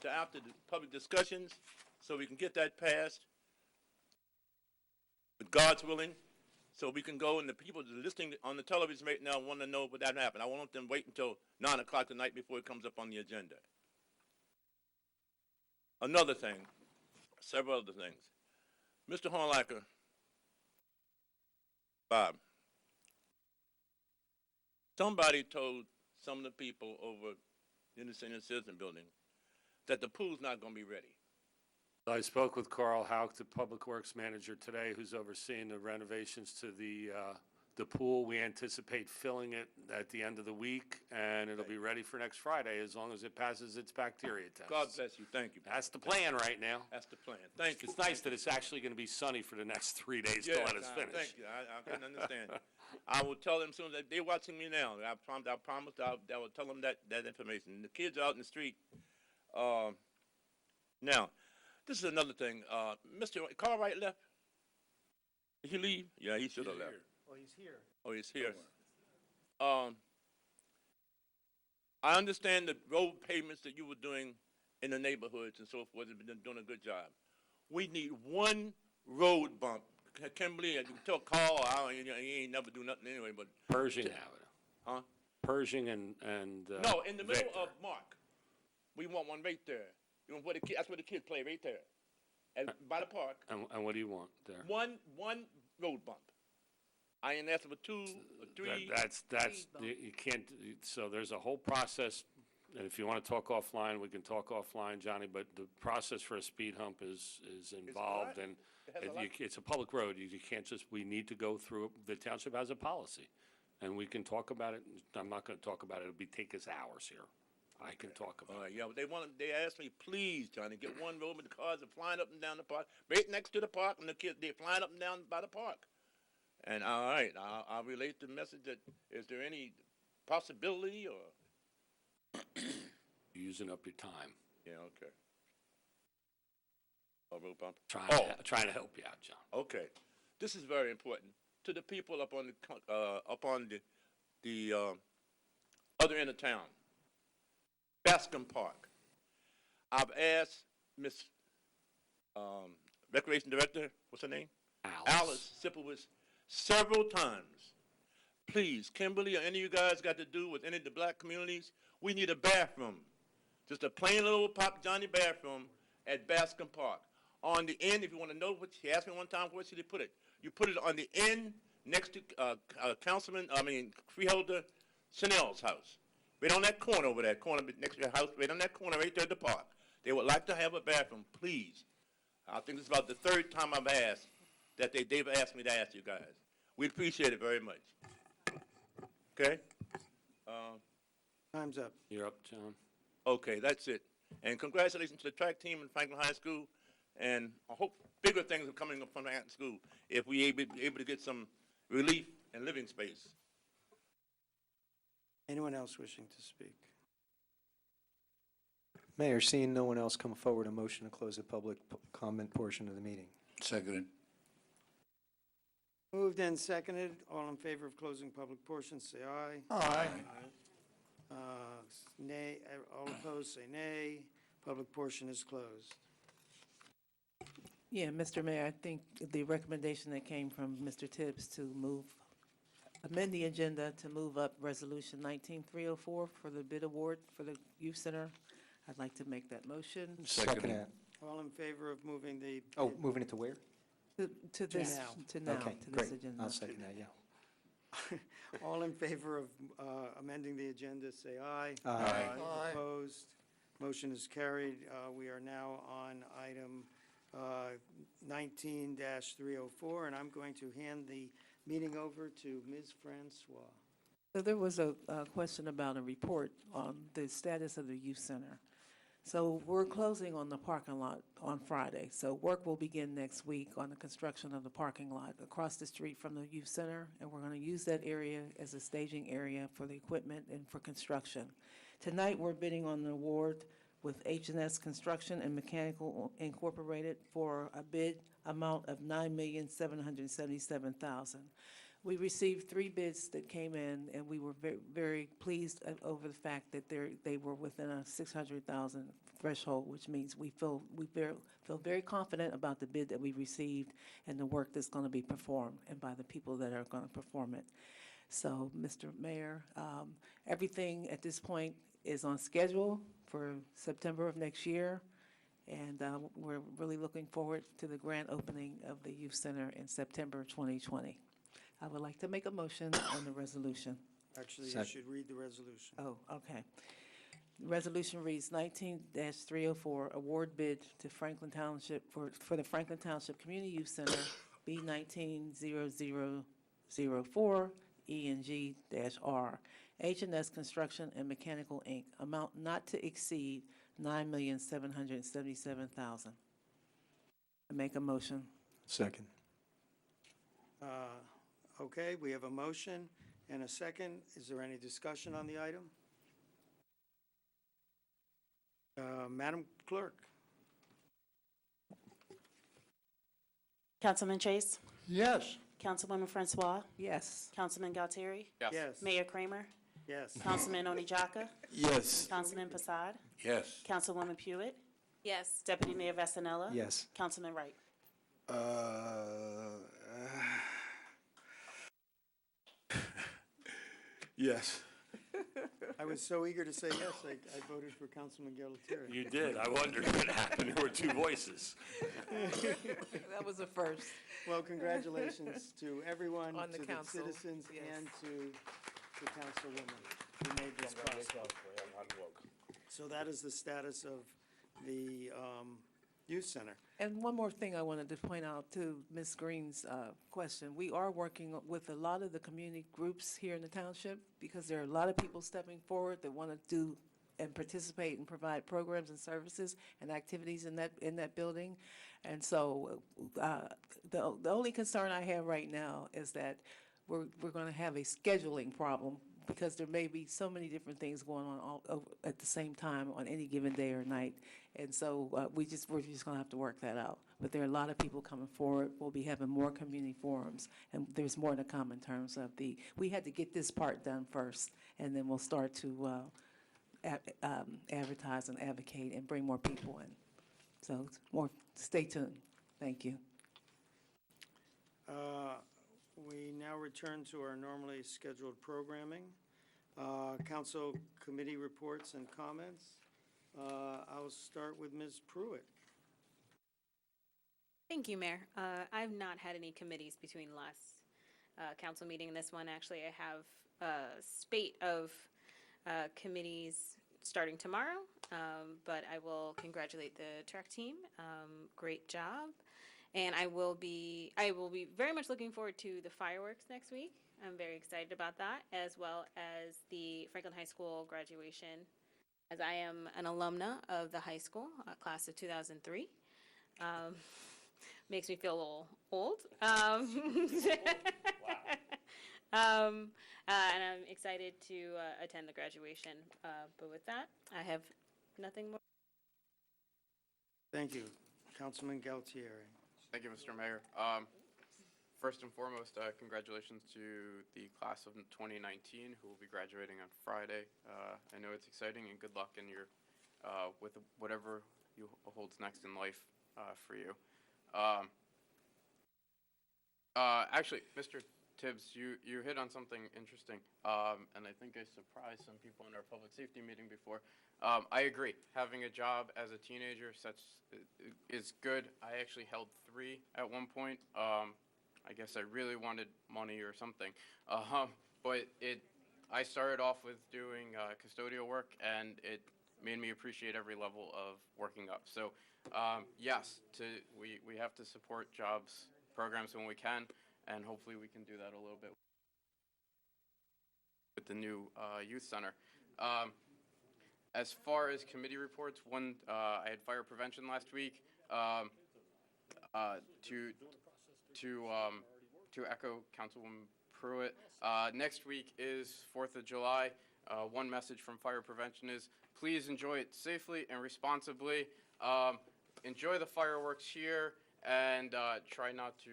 to after the public discussions so we can get that passed with God's willing, so we can go, and the people that are listening on the television right now want to know what that happened. I want them to wait until 9 o'clock tonight before it comes up on the agenda. Another thing, several other things. Mr. Hornlacker, Bob, somebody told some of the people over in the senior citizen building that the pool's not going to be ready. I spoke with Carl Hauk, the Public Works Manager, today, who's overseeing the renovations to the pool. We anticipate filling it at the end of the week, and it'll be ready for next Friday as long as it passes its bacteria test. God bless you. Thank you. That's the plan right now. That's the plan. Thank you. It's nice that it's actually going to be sunny for the next 3 days to let us finish. Thank you. I can understand. I will tell them soon that they're watching me now. I promised I will tell them that information. The kids are out in the street. Now, this is another thing. Mr. Cartwright left. Did he leave? Yeah, he should have left. Oh, he's here. Oh, he's here. I understand the road pavements that you were doing in the neighborhoods and so forth. You've been doing a good job. We need one road bump. Kimberly, you can tell Carl, he ain't never do nothing anyway, but. Pershing Avenue. Huh? Pershing and no, in the middle Victor. of Mark. We want one right there. You know, that's where the kids play, right there. By the park. And what do you want there? One road bump. I ain't asking for 2 or 3. That's you can't. So there's a whole process, and if you want to talk offline, we can talk offline, Johnny. But the process for a speed hump is involved, and it's a public road. You can't just. We need to go through. The township has a policy, and we can talk about it. I'm not going to talk about it. It'll take us hours here. I can talk about it. Yeah, but they asked me, please, Johnny, get one road, but the cars are flying up and down the park, right next to the park, and the kids, they're flying up and down by the park. And all right, I'll relate the message that, is there any possibility or? You're using up your time. Yeah, okay. A road bump? Trying to help you out, John. Okay. This is very important to the people up on the other end of town. Bascom Park. I've asked Miss Recreation Director, what's her name? Alice Sipowicz, several times. Please, Kimberly or any of you guys got to do with any of the black communities, we need a bathroom. Just a plain little Pop Johnny bathroom at Bascom Park. On the end, if you want to know what, she asked me one time, where should they put it? You put it on the end next to Freeholder Chanel's house. Right on that corner over there, next to your house, right on that corner right there at the park. They would like to have a bathroom, please. I think this is about the 3rd time I've asked that they've asked me to ask you guys. We appreciate it very much. Okay? Time's up. You're up, John. Okay, that's it. And congratulations to the track team in Franklin High School. And I hope bigger things are coming up from that school if we able to get some relief and living space. Anyone else wishing to speak? Mayor, seeing no one else come forward, a motion to close the public comment portion of the meeting. Seconded. Moved and seconded. All in favor of closing public portion, say aye. Aye. Nay, all opposed, say nay. Public portion is closed. Yeah, Mr. Mayor, I think the recommendation that came from Mr. Tibbs to amend the agenda to move up Resolution 19304 for the bid award for the youth center, I'd like to make that motion Second that. All in favor of moving the... Oh, moving it to where? to this, now. to now, Okay, to this great. agenda. I'll second that, yeah. All in favor of amending the agenda, say aye. Aye. Opposed? Motion is carried. We are now on item 19-304, and I'm going to hand the meeting over to Ms. Francois. So there was a question about a report on the status of the youth center. So we're closing on the parking lot on Friday. So work will begin next week on the construction of the parking lot across the street from the youth center, and we're going to use that area as a staging area for the equipment and for construction. Tonight, we're bidding on the award with H&S Construction and Mechanical Incorporated for a bid amount of $9,777,000. We received 3 bids that came in, and we were very, very pleased over the fact that they were within a $600,000 threshold, which means we feel very confident about the bid that we received and the work that's going to be performed and by the people that are going to perform it. So, Mr. Mayor, everything at this point is on schedule for September of next year, and we're really looking forward to the grand opening of the youth center in September 2020. I would like to make a motion on the resolution. Actually, you should read the resolution. Oh, okay. Resolution reads 19-304, award bid to Franklin Township for the Franklin Township Community Youth Center, B190004, ENG-R, H&S Construction and Mechanical, Inc., amount not to exceed $9,777,000. I make a motion. Second. Okay, we have a motion and a second. Is there any discussion on the item? Madam Clerk? Councilman Chase? Yes. Councilwoman Francois? Yes. Councilman Galtieri? Yes. Mayor Kramer? Yes. Councilman Onijaka? Yes. Councilman Pasad? Yes. Councilwoman Pewitt? Yes. Deputy Mayor Vasanella? Yes. Councilman Wright? Yes. I was so eager to say yes, I voted for Councilman Galtieri. You did. I wondered what happened. There were 2 voices. That was a first. Well, congratulations to everyone, On the to the council, citizens, yes. and to the councilwoman who made this possible. So that is the status of the youth center. And one more thing I wanted to point out to Ms. Green's question. We are working with a lot of the community groups here in the township because there are a lot of people stepping forward that want to do and participate and provide programs and services and activities in that building. And so the only concern I have right now is that we're going to have a scheduling problem because there may be so many different things going on all over at the same time on any given day or night. And so we're just going to have to work that out. But there are a lot of people coming forward. We'll be having more community forums, and there's more to come in terms of we had to get this part done first, and then we'll start to advertise and advocate and bring more people in. So stay tuned. Thank you. We now return to our normally scheduled programming. Council committee reports and comments. I'll start with Ms. Pruitt. Thank you, Mayor. I've not had any committees between last council meeting and this one. Actually, I have a spate of committees starting tomorrow, but I will congratulate the track team. Great job. And I will be very much looking forward to the fireworks next week. I'm very excited about that, as well as the Franklin High School graduation, as I am an alumna of the high school, class of 2003. Makes me feel a little old. And I'm excited to attend the graduation. But with that, I have nothing more. Thank you. Councilman Galtieri. Thank you, Mr. Mayor. First and foremost, congratulations to the class of 2019 who will be graduating on Friday. I know it's exciting, and good luck in your with whatever holds next in life for you. Actually, Mr. Tibbs, you hit on something interesting, and I think I surprised some people in our public safety meeting before. I agree. Having a job as a teenager is good. I actually held 3 at one point. I guess I really wanted money or something, but I started off with doing custodial work, and it made me appreciate every level of working up. So, yes, we have to support jobs programs when we can, and hopefully we can do that a little bit with the new youth center. As far as committee reports, I had fire prevention last week. To echo Councilwoman Pruitt, next week is 4th of July. One message from fire prevention is please enjoy it safely and responsibly. Enjoy the fireworks here, and try not to.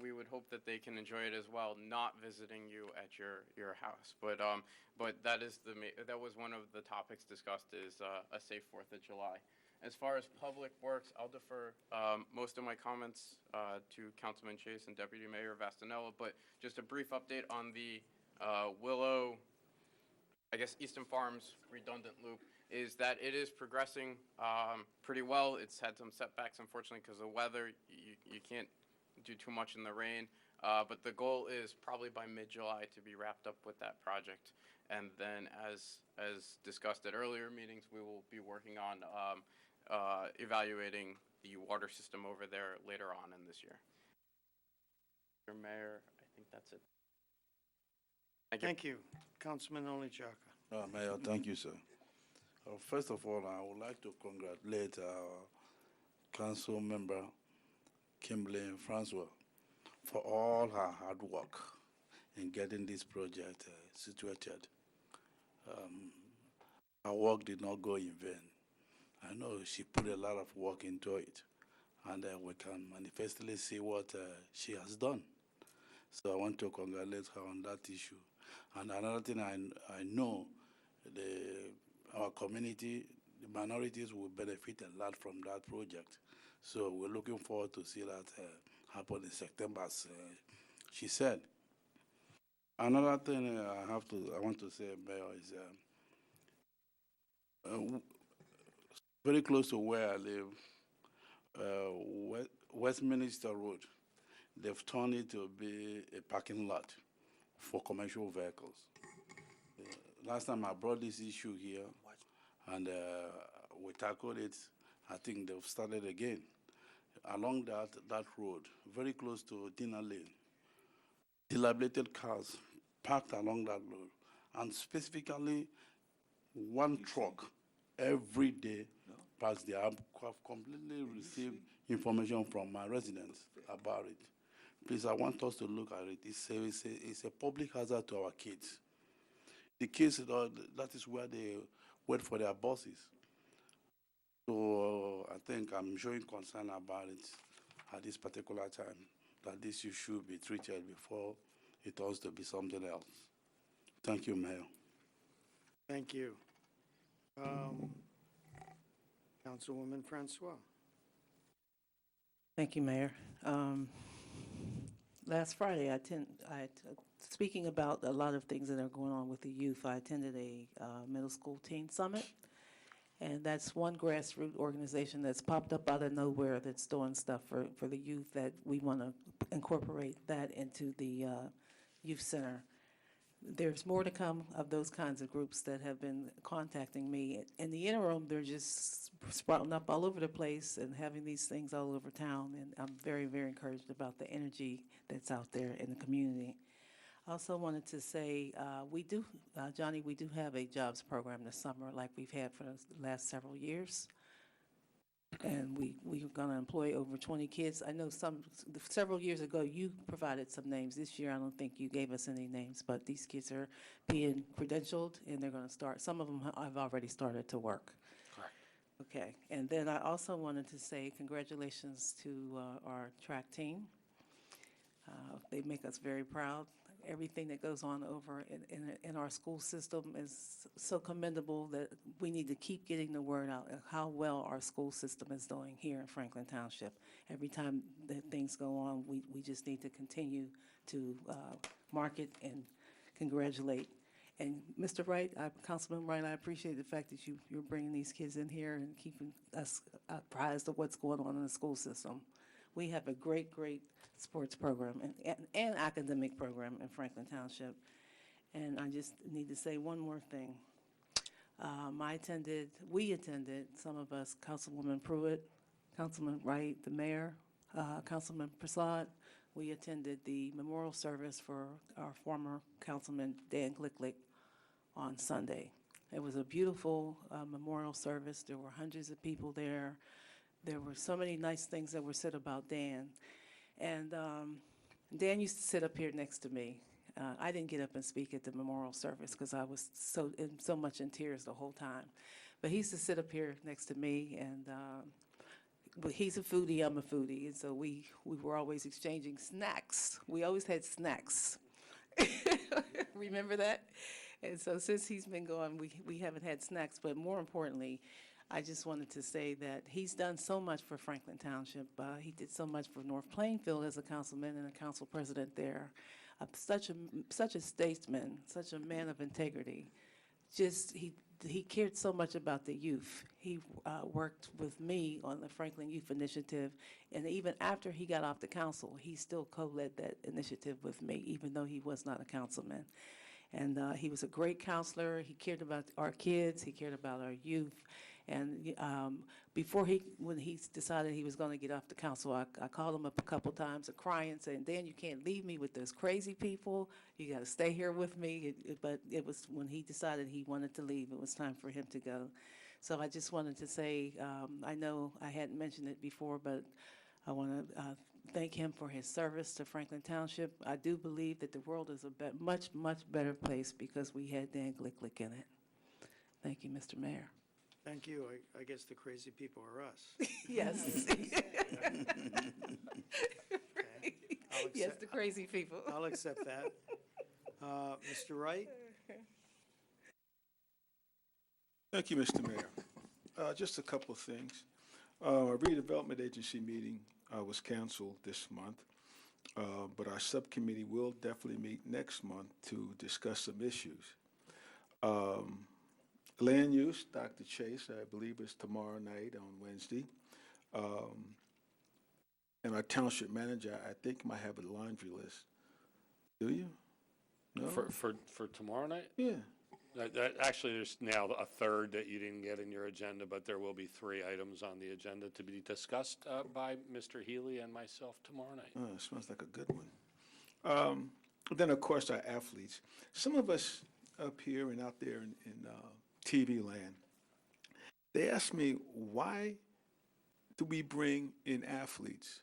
We would hope that they can enjoy it as well, not visiting you at your house. But that was one of the topics discussed is a safe 4th of July. As far as public works, I'll defer most of my comments to Councilman Chase and Deputy Mayor Vastanella, but just a brief update on the Willow, I guess Easton Farms redundant loop, is that it is progressing pretty well. It's had some setbacks, unfortunately, because of weather. You can't do too much in the rain, but the goal is probably by mid-July to be wrapped up with that project. And then, as discussed at earlier meetings, we will be working on evaluating the water system over there later on in this year. Mr. Mayor, I think that's it. Thank you. Councilman Olichaka. Mayor, thank you, sir. First of all, I would like to congratulate our council member, Kimberly Francois, for all her hard work in getting this project situated. Her work did not go in vain. I know she put a lot of work into it, and we can manifestly see what she has done. So I want to congratulate her on that issue. And another thing I know, our community, the minorities will benefit a lot from that project. So we're looking forward to see that happen in September, as she said. Another thing I want to say, Mayor, is very close to where I live, Westminster Road, they've turned it to be a parking lot for commercial vehicles. Last time I brought this issue here, and we tackled it. I think they've started again. Along that road, very close to Dinner Lane, dilapidated cars parked along that road, and specifically one truck every day passed there. I've completely received information from my residents about it. Please, I want us to look at it. It's a public hazard to our kids. The kids, that is where they wait for their buses. So I think I'm showing concern about it at this particular time, that this issue should be treated before it turns to be something else. Thank you, Mayor. Thank you. Councilwoman Francois. Thank you, Mayor. Last Friday, speaking about a lot of things that are going on with the youth, I attended a middle school teen summit, and that's one grassroots organization that's popped up out of nowhere that's doing stuff for the youth, that we want to incorporate that into the youth center. There's more to come of those kinds of groups that have been contacting me. In the interim, they're just sprouting up all over the place and having these things all over town, and I'm very, very encouraged about the energy that's out there in the community. I also wanted to say, Johnny, we do have a jobs program this summer like we've had for the last several years. And we're going to employ over 20 kids. I know several years ago you provided some names. This year I don't think you gave us any names, but these kids are being credentialed and they're going to start. Some of them have already started to work. Correct. Okay, and then I also wanted to say congratulations to our track team. They make us very proud. Everything that goes on over in our school system is so commendable that we need to keep getting the word out of how well our school system is doing here in Franklin Township. Every time that things go on, we just need to continue to market and congratulate. And Mr. Wright, Councilman Wright, I appreciate the fact that you're bringing these kids in here and keeping us apprised of what's going on in the school system. We have a great, great sports program and academic program in Franklin Township. And I just need to say one more thing. We attended, some of us, Councilwoman Pruitt, Councilman Wright, the mayor, Councilman Prasad, we attended the memorial service for our former Councilman Dan Glicklick on Sunday. It was a beautiful memorial service. There were hundreds of people there. There were so many nice things that were said about Dan. And Dan used to sit up here next to me. I didn't get up and speak at the memorial service because I was so much in tears the whole time. But he used to sit up here next to me, and but he's a foodie, I'm a foodie, and so we were always exchanging snacks. We always had snacks. Remember that? And so since he's been gone, we haven't had snacks. But more importantly, I just wanted to say that he's done so much for Franklin Township. He did so much for North Plainfield as a councilman and a council president there. Such a statesman, such a man of integrity. Just he cared so much about the youth. He worked with me on the Franklin Youth Initiative, and even after he got off the council, he still co-led that initiative with me, even though he was not a councilman. And he was a great counselor. He cared about our kids. He cared about our youth. And when he decided he was going to get off the council, I called him up a couple times, crying, saying, Dan, you can't leave me with those crazy people. You got to stay here with me. But it was when he decided he wanted to leave, it was time for him to go. So I just wanted to say, I know I hadn't mentioned it before, but I want to thank him for his service to Franklin Township. I do believe that the world is a much, much better place because we had Dan Glicklick in it. Thank you, Mr. Mayor. Thank you. I guess the crazy people are us. Yes. Yes, the crazy people. I'll accept that. Mr. Wright? Thank you, Mr. Mayor. Just a couple of things. A redevelopment agency meeting was canceled this month, but our subcommittee will definitely meet next month to discuss some issues. Land use, Dr. Chase, I believe is tomorrow night on Wednesday. And our township manager, I think, might have a laundry list. Do you? No? For tomorrow night? Yeah. Actually, there's now a third that you didn't get in your agenda, but there will be 3 items on the agenda to be discussed by Mr. Healy and myself tomorrow night. Oh, it smells like a good one. Then, of course, our athletes. Some of us up here and out there in TV land, they ask me, why do we bring in athletes?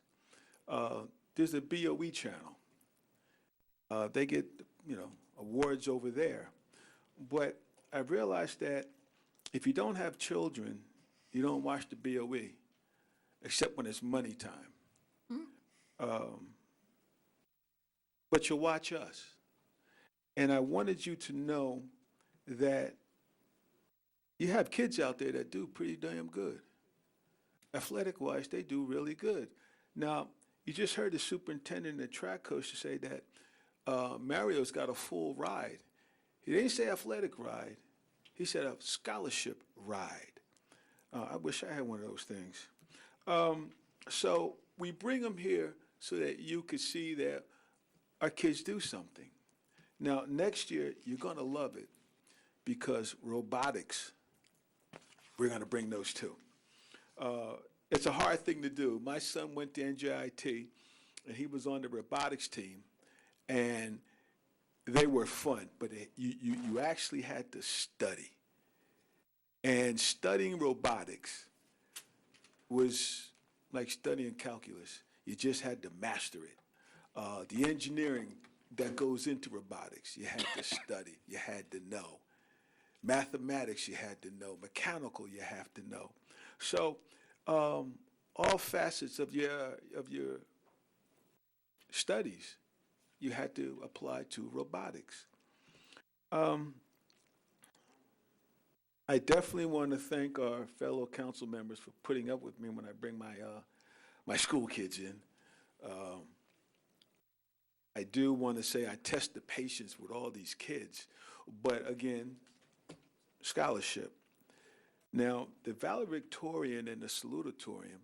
There's a BOE channel. They get, awards over there. But I realized that if you don't have children, you don't watch the BOE, except when it's money time. But you'll watch us. And I wanted you to know that you have kids out there that do pretty damn good. Athletic-wise, they do really good. Now, you just heard the superintendent and the track coach say that Mario's got a full ride. He didn't say athletic ride. He said a scholarship ride. I wish I had one of those things. So we bring them here so that you could see that our kids do something. Now, next year, you're going to love it because robotics, we're going to bring those too. It's a hard thing to do. My son went to NJIT, and he was on the robotics team, and they were fun, but you actually had to study. And studying robotics was like studying calculus. You just had to master it. The engineering that goes into robotics, you had to study, you had to know. Mathematics, you had to know. Mechanical, you have to know. So all facets of your studies you had to apply to robotics. I definitely want to thank our fellow council members for putting up with me when I bring my school kids in. I do want to say I test the patience with all these kids, but again, scholarship. Now, the valedictorian and the salutatorian,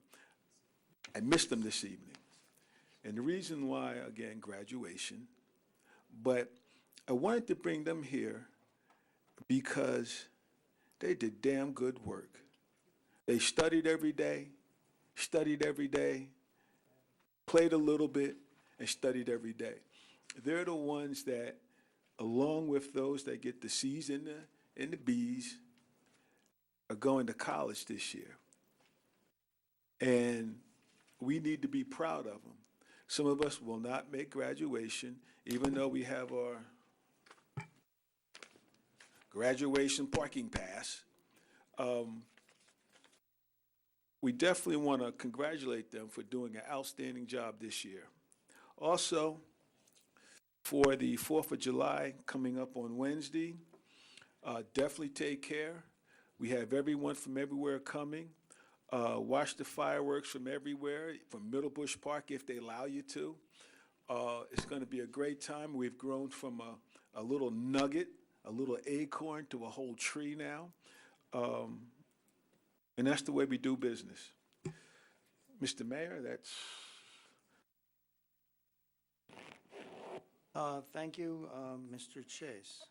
I missed them this evening. And the reason why, again, graduation, but I wanted to bring them here because they did damn good work. They studied every day, played a little bit, and studied every day. They're the ones that, along with those that get the C's and the B's, are going to college this year. And we need to be proud of them. Some of us will not make graduation, even though we have our graduation parking pass. We definitely want to congratulate them for doing an outstanding job this year. Also, for the 4th of July coming up on Wednesday, definitely take care. We have everyone from everywhere coming. Watch the fireworks from everywhere, from Middlebush Park if they allow you to. It's going to be a great time. We've grown from a little nugget, a little acorn, to a whole tree now. And that's the way we do business. Mr. Mayor, that's... Thank you, Mr. Chase.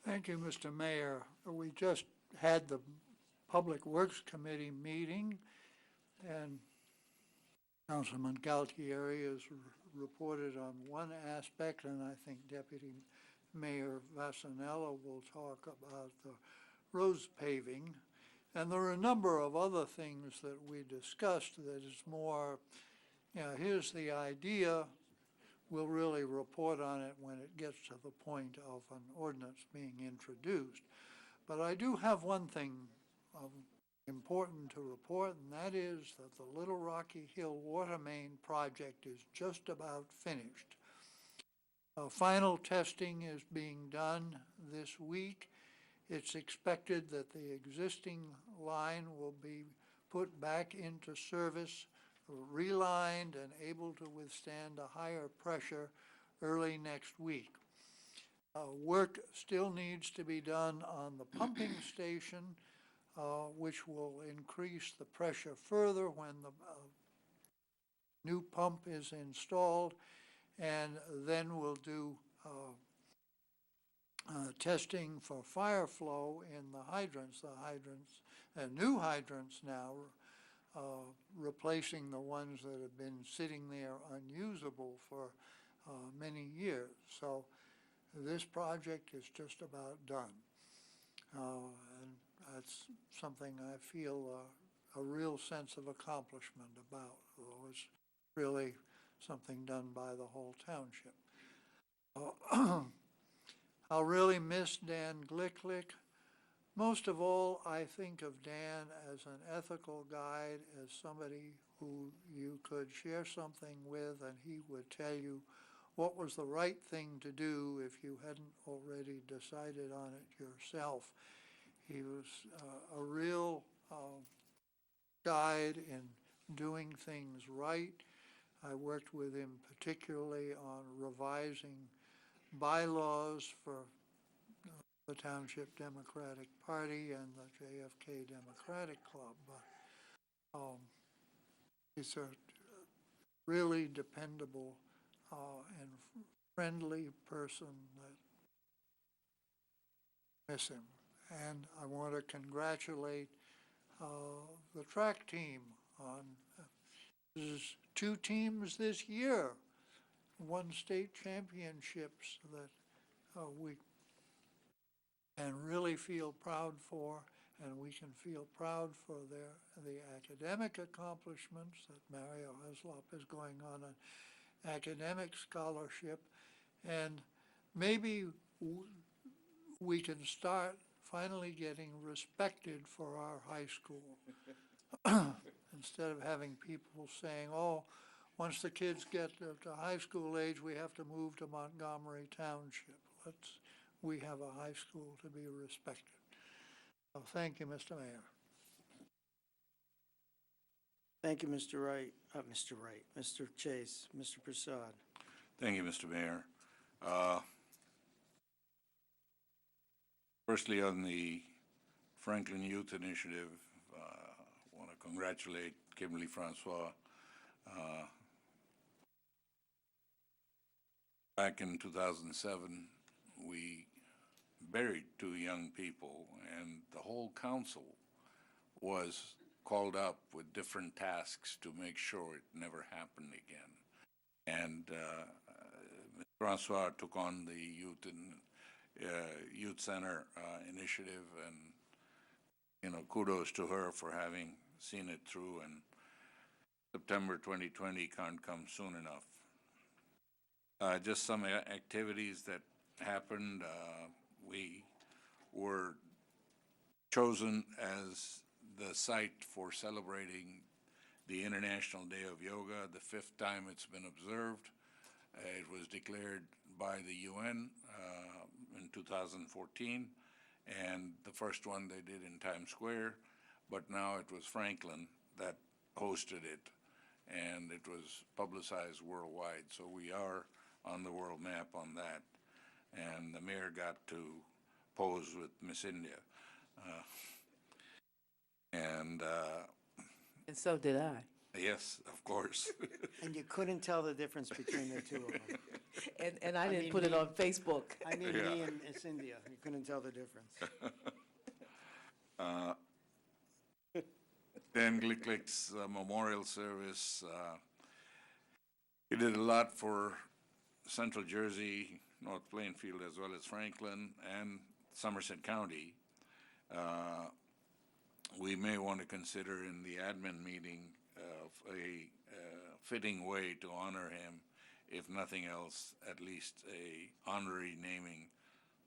Thank you, Mr. Mayor. We just had the Public Works Committee meeting, and Councilman Galtieri has reported on one aspect, and I think Deputy Mayor Vasanella will talk about the roads paving. And there are a number of other things that we discussed that is more, here's the idea, we'll really report on it when it gets to the point of an ordinance being introduced. But I do have one thing important to report, and that is that the Little Rocky Hill Water Main project is just about finished. Final testing is being done this week. It's expected that the existing line will be put back into service, relined and able to withstand a higher pressure early next week. Work still needs to be done on the pumping station, which will increase the pressure further when the new pump is installed, and then we'll do testing for fire flow in the hydrants. New hydrants now, replacing the ones that have been sitting there unusable for many years. So this project is just about done. And that's something I feel a real sense of accomplishment about. It was really something done by the whole township. I'll really miss Dan Glicklick. Most of all, I think of Dan as an ethical guide, as somebody who you could share something with and he would tell you what was the right thing to do if you hadn't already decided on it yourself. He was a real guide in doing things right. I worked with him particularly on revising bylaws for the Township Democratic Party and the JFK Democratic Club. He's a really dependable and friendly person that miss him. And I want to congratulate the track team on there's 2 teams this year, won state championships that we can really feel proud for, and we can feel proud for the academic accomplishments that Mario Heslop is going on an academic scholarship, and maybe we can start finally getting respected for our high school. Instead of having people saying, oh, once the kids get to high school age, we have to move to Montgomery Township. We have a high school to be respected. So thank you, Mr. Mayor. Thank you, Mr. Mr. Chase, Mr. Prasad. Thank you, Mr. Mayor. Firstly, on the Franklin Youth Initiative, I want to congratulate Kimberly Francois. Back in 2007, we buried 2 young people, and the whole council was called up with different tasks to make sure it never happened again. And Ms. Francois took on the youth center initiative, and kudos to her for having seen it through. And September 2020 can't come soon enough. Just some activities that happened. We were chosen as the site for celebrating the International Day of Yoga, the 5th time it's been observed. It was declared by the UN in 2014, and the first one they did in Times Square, but now it was Franklin that hosted it, and it was publicized worldwide. So we are on the world map on that, and the mayor got to pose with Miss India. And so did I. Yes, of course. And you couldn't tell the difference between the two of them. And I didn't put it on Facebook. I mean, me and Miss India, you couldn't tell the difference. Dan Glicklick's memorial service, he did a lot for Central Jersey, North Plainfield, as well as Franklin and Somerset County. We may want to consider in the admin meeting a fitting way to honor him, if nothing else, at least a honorary naming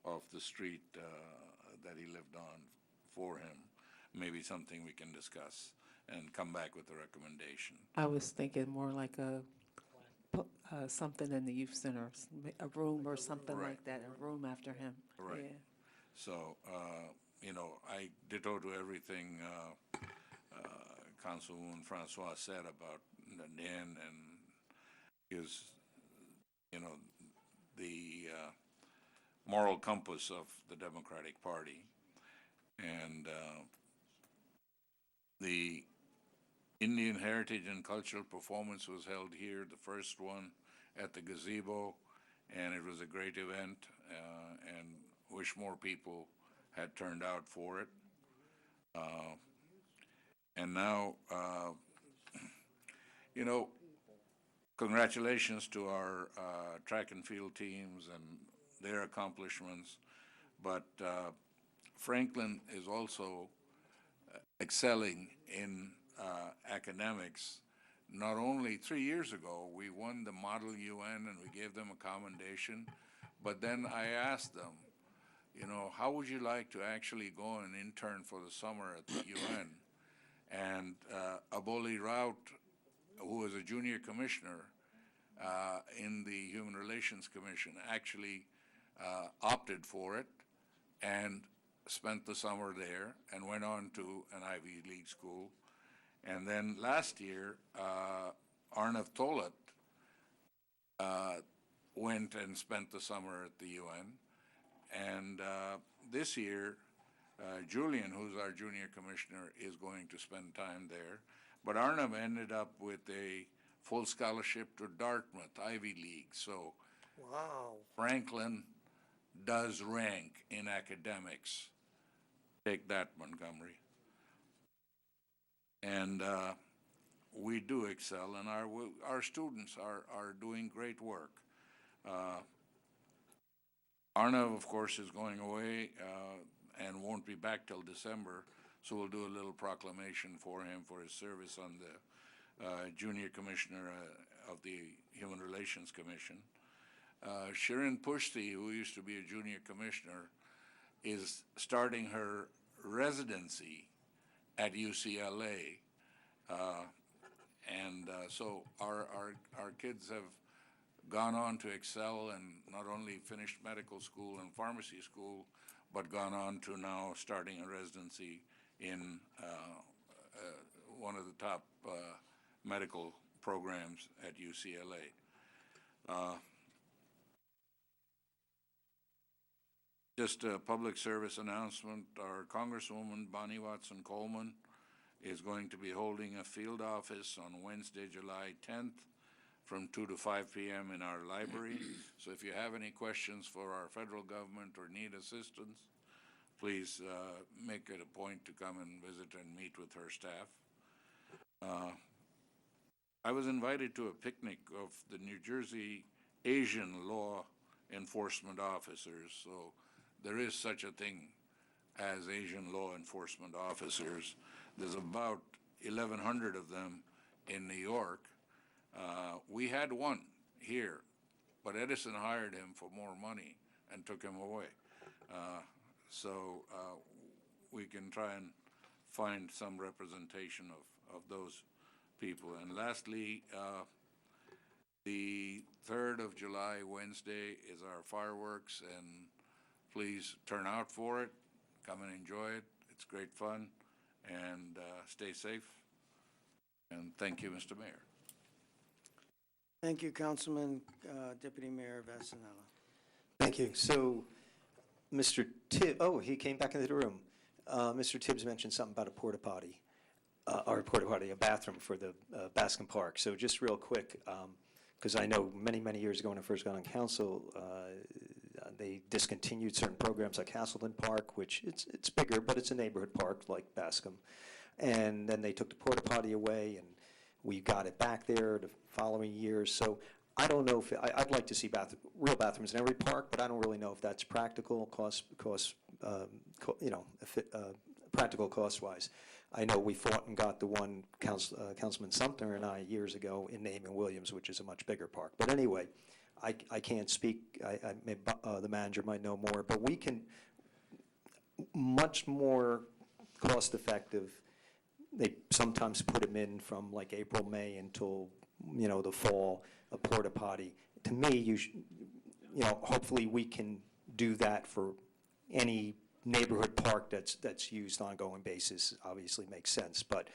of the street that he lived on for him. Maybe something we can discuss and come back with a recommendation. I was thinking more like something in the youth center, a room or something Right. like that, a room after him. Right. Yeah. So, I ditto to everything Councilwoman Francois said about Dan and his, the moral compass of the Democratic Party. And the Indian Heritage and Cultural Performance was held here, the first one at the gazebo, and it was a great event, and wish more people had turned out for it. And now, congratulations to our track and field teams and their accomplishments, but Franklin is also excelling in academics. Not only 3 years ago, we won the Model UN and we gave them a commendation, but then I asked them, how would you like to actually go and intern for the summer at the UN? And Aboli Raut, who was a junior commissioner in the Human Relations Commission, actually opted for it and spent the summer there and went on to an Ivy League school. And then last year, Arnav Tolat went and spent the summer at the UN. And this year, Julian, who's our junior commissioner, is going to spend time there. But Arnav ended up with a full scholarship to Dartmouth, Ivy League. So Wow. Franklin does rank in academics. Take that, Montgomery. And we do excel, and our students are doing great work. Arnav, of course, is going away and won't be back till December, so we'll do a little proclamation for him for his service on the junior commissioner of the Human Relations Commission. Shirin Pushti, who used to be a junior commissioner, is starting her residency at UCLA, and And so our kids have gone on to excel and not only finished medical school and pharmacy school, but gone on to now starting a residency in one of the top medical programs at UCLA. Just a public service announcement, our Congresswoman Bonnie Watson Coleman is going to be holding a field office on Wednesday, July 10th from 2 to 5 p.m. in our library. So if you have any questions for our federal government or need assistance, please make it a point to come and visit and meet with her staff. I was invited to a picnic of the New Jersey Asian law enforcement officers. So there is such a thing as Asian law enforcement officers. There's about 1,100 of them in New York. We had one here, but Edison hired him for more money and took him away. So we can try and find some representation of those people. And lastly, the 3rd of July, Wednesday, is our fireworks, and please turn out for it. Come and enjoy it. It's great fun. And stay safe. And thank you, Mr. Mayor. Thank you, Councilman, Deputy Mayor Vasanella. Thank you. So, Mr. Tibbs, oh, he came back into the room. Mr. Tibbs mentioned something about a porta potty, a bathroom for the Bascom Park. So just real quick, because I know many years ago when I first got on council, they discontinued certain programs like Castleton Park, which it's bigger, but it's a neighborhood park like Bascom. And then they took the porta potty away, and we got it back there the following years. So I don't know if, I'd like to see real bathrooms in every park, but I don't really know if that's practical, practical cost-wise. I know we fought and got the one, Councilman Sumter and I, years ago in Naaman Williams, which is a much bigger park. But anyway, I can't speak, the manager might know more, but we can, much more cost-effective. They sometimes put them in from like April, May until, the fall, a porta potty. To me, hopefully we can do that for any neighborhood park that's used on an ongoing basis. Obviously makes sense, but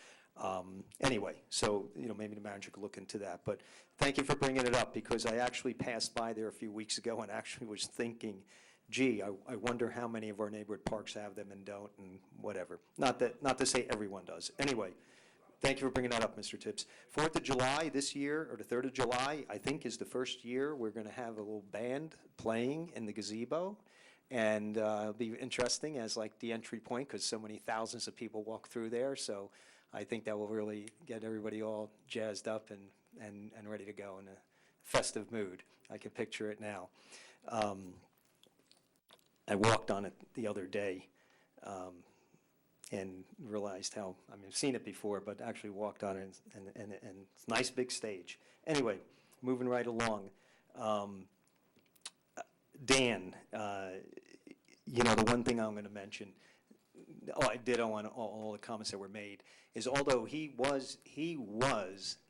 anyway, so maybe the manager could look into that. But thank you for bringing it up, because I actually passed by there a few weeks ago and actually was thinking, gee, I wonder how many of our neighborhood parks have them and don't, and whatever. Not to say everyone does. Anyway, thank you for bringing that up, Mr. Tibbs. 4th of July this year, or the 3rd of July, I think is the first year we're going to have a little band playing in the gazebo. And it'll be interesting as like the entry point, because so many thousands of people walk through there. So I think that will really get everybody all jazzed up and ready to go in a festive mood. I can picture it now. I walked on it the other day and realized how, I've seen it before, but actually walked on it, and it's a nice big stage. Anyway, moving right along. Dan, the one thing I'm going to mention, I did on all the comments that were made, is although he was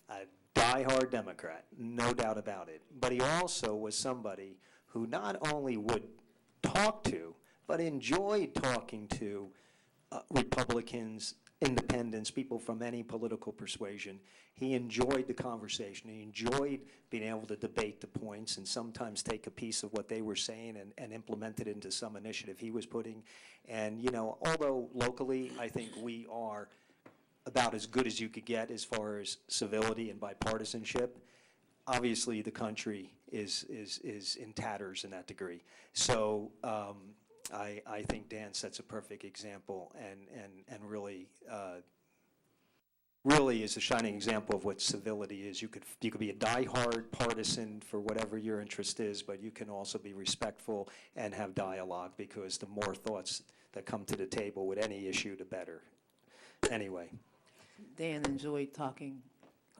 a diehard Democrat, no doubt about it, but he also was somebody who not only would talk to, but enjoyed talking to Republicans, independents, people from any political persuasion. He enjoyed the conversation. He enjoyed being able to debate the points and sometimes take a piece of what they were saying and implement it into some initiative he was putting. And, although locally I think we are about as good as you could get as far as civility and bipartisanship, obviously the country is in tatters in that degree. So I think Dan sets a perfect example and really is a shining example of what civility is. You could be a diehard partisan for whatever your interest is, but you can also be respectful and have dialogue, because the more thoughts that come to the table with any issue, the better. Anyway. Dan enjoyed talking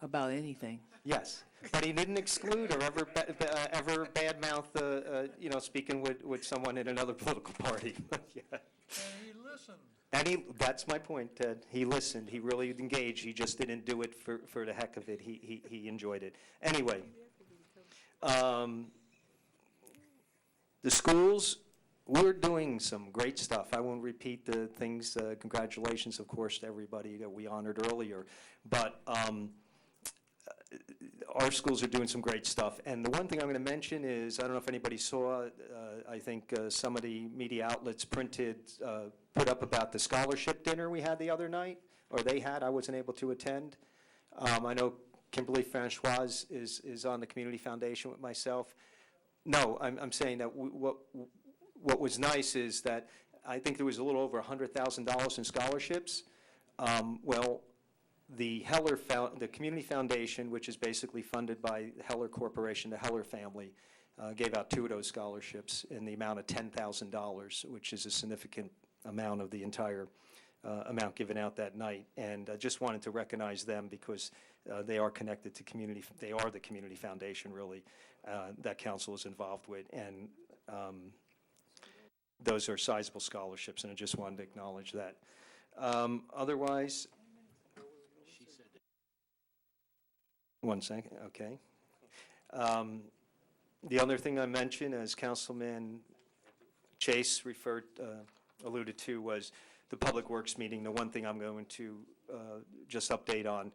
about anything. Yes, but he didn't exclude or ever badmouth, speaking with someone in another political party. Yeah. And he listened. And that's my point, Ted. He listened. He really engaged. He just didn't do it for the heck of it. He enjoyed it. Anyway, the schools, we're doing some great stuff. I won't repeat the things. Congratulations, of course, to everybody that we honored earlier. But our schools are doing some great stuff. And the one thing I'm going to mention is, I don't know if anybody saw, I think some of the media outlets put up about the scholarship dinner we had the other night, or they had. I wasn't able to attend. I know Kimberly Francoise is on the Community Foundation with myself. No, I'm saying that what was nice is that I think there was a little over $100,000 in scholarships. Well, the Community Foundation, which is basically funded by Heller Corporation, the Heller family, gave out 2 of those scholarships in the amount of $10,000, which is a significant amount of the entire amount given out that night. And I just wanted to recognize them because they are connected to community. They are the Community Foundation, really, that council is involved with. And those are sizable scholarships, and I just wanted to acknowledge that. Otherwise, one second, okay. The other thing I mentioned, as Councilman Chase alluded to, was the Public Works meeting. The one thing I'm going to just update on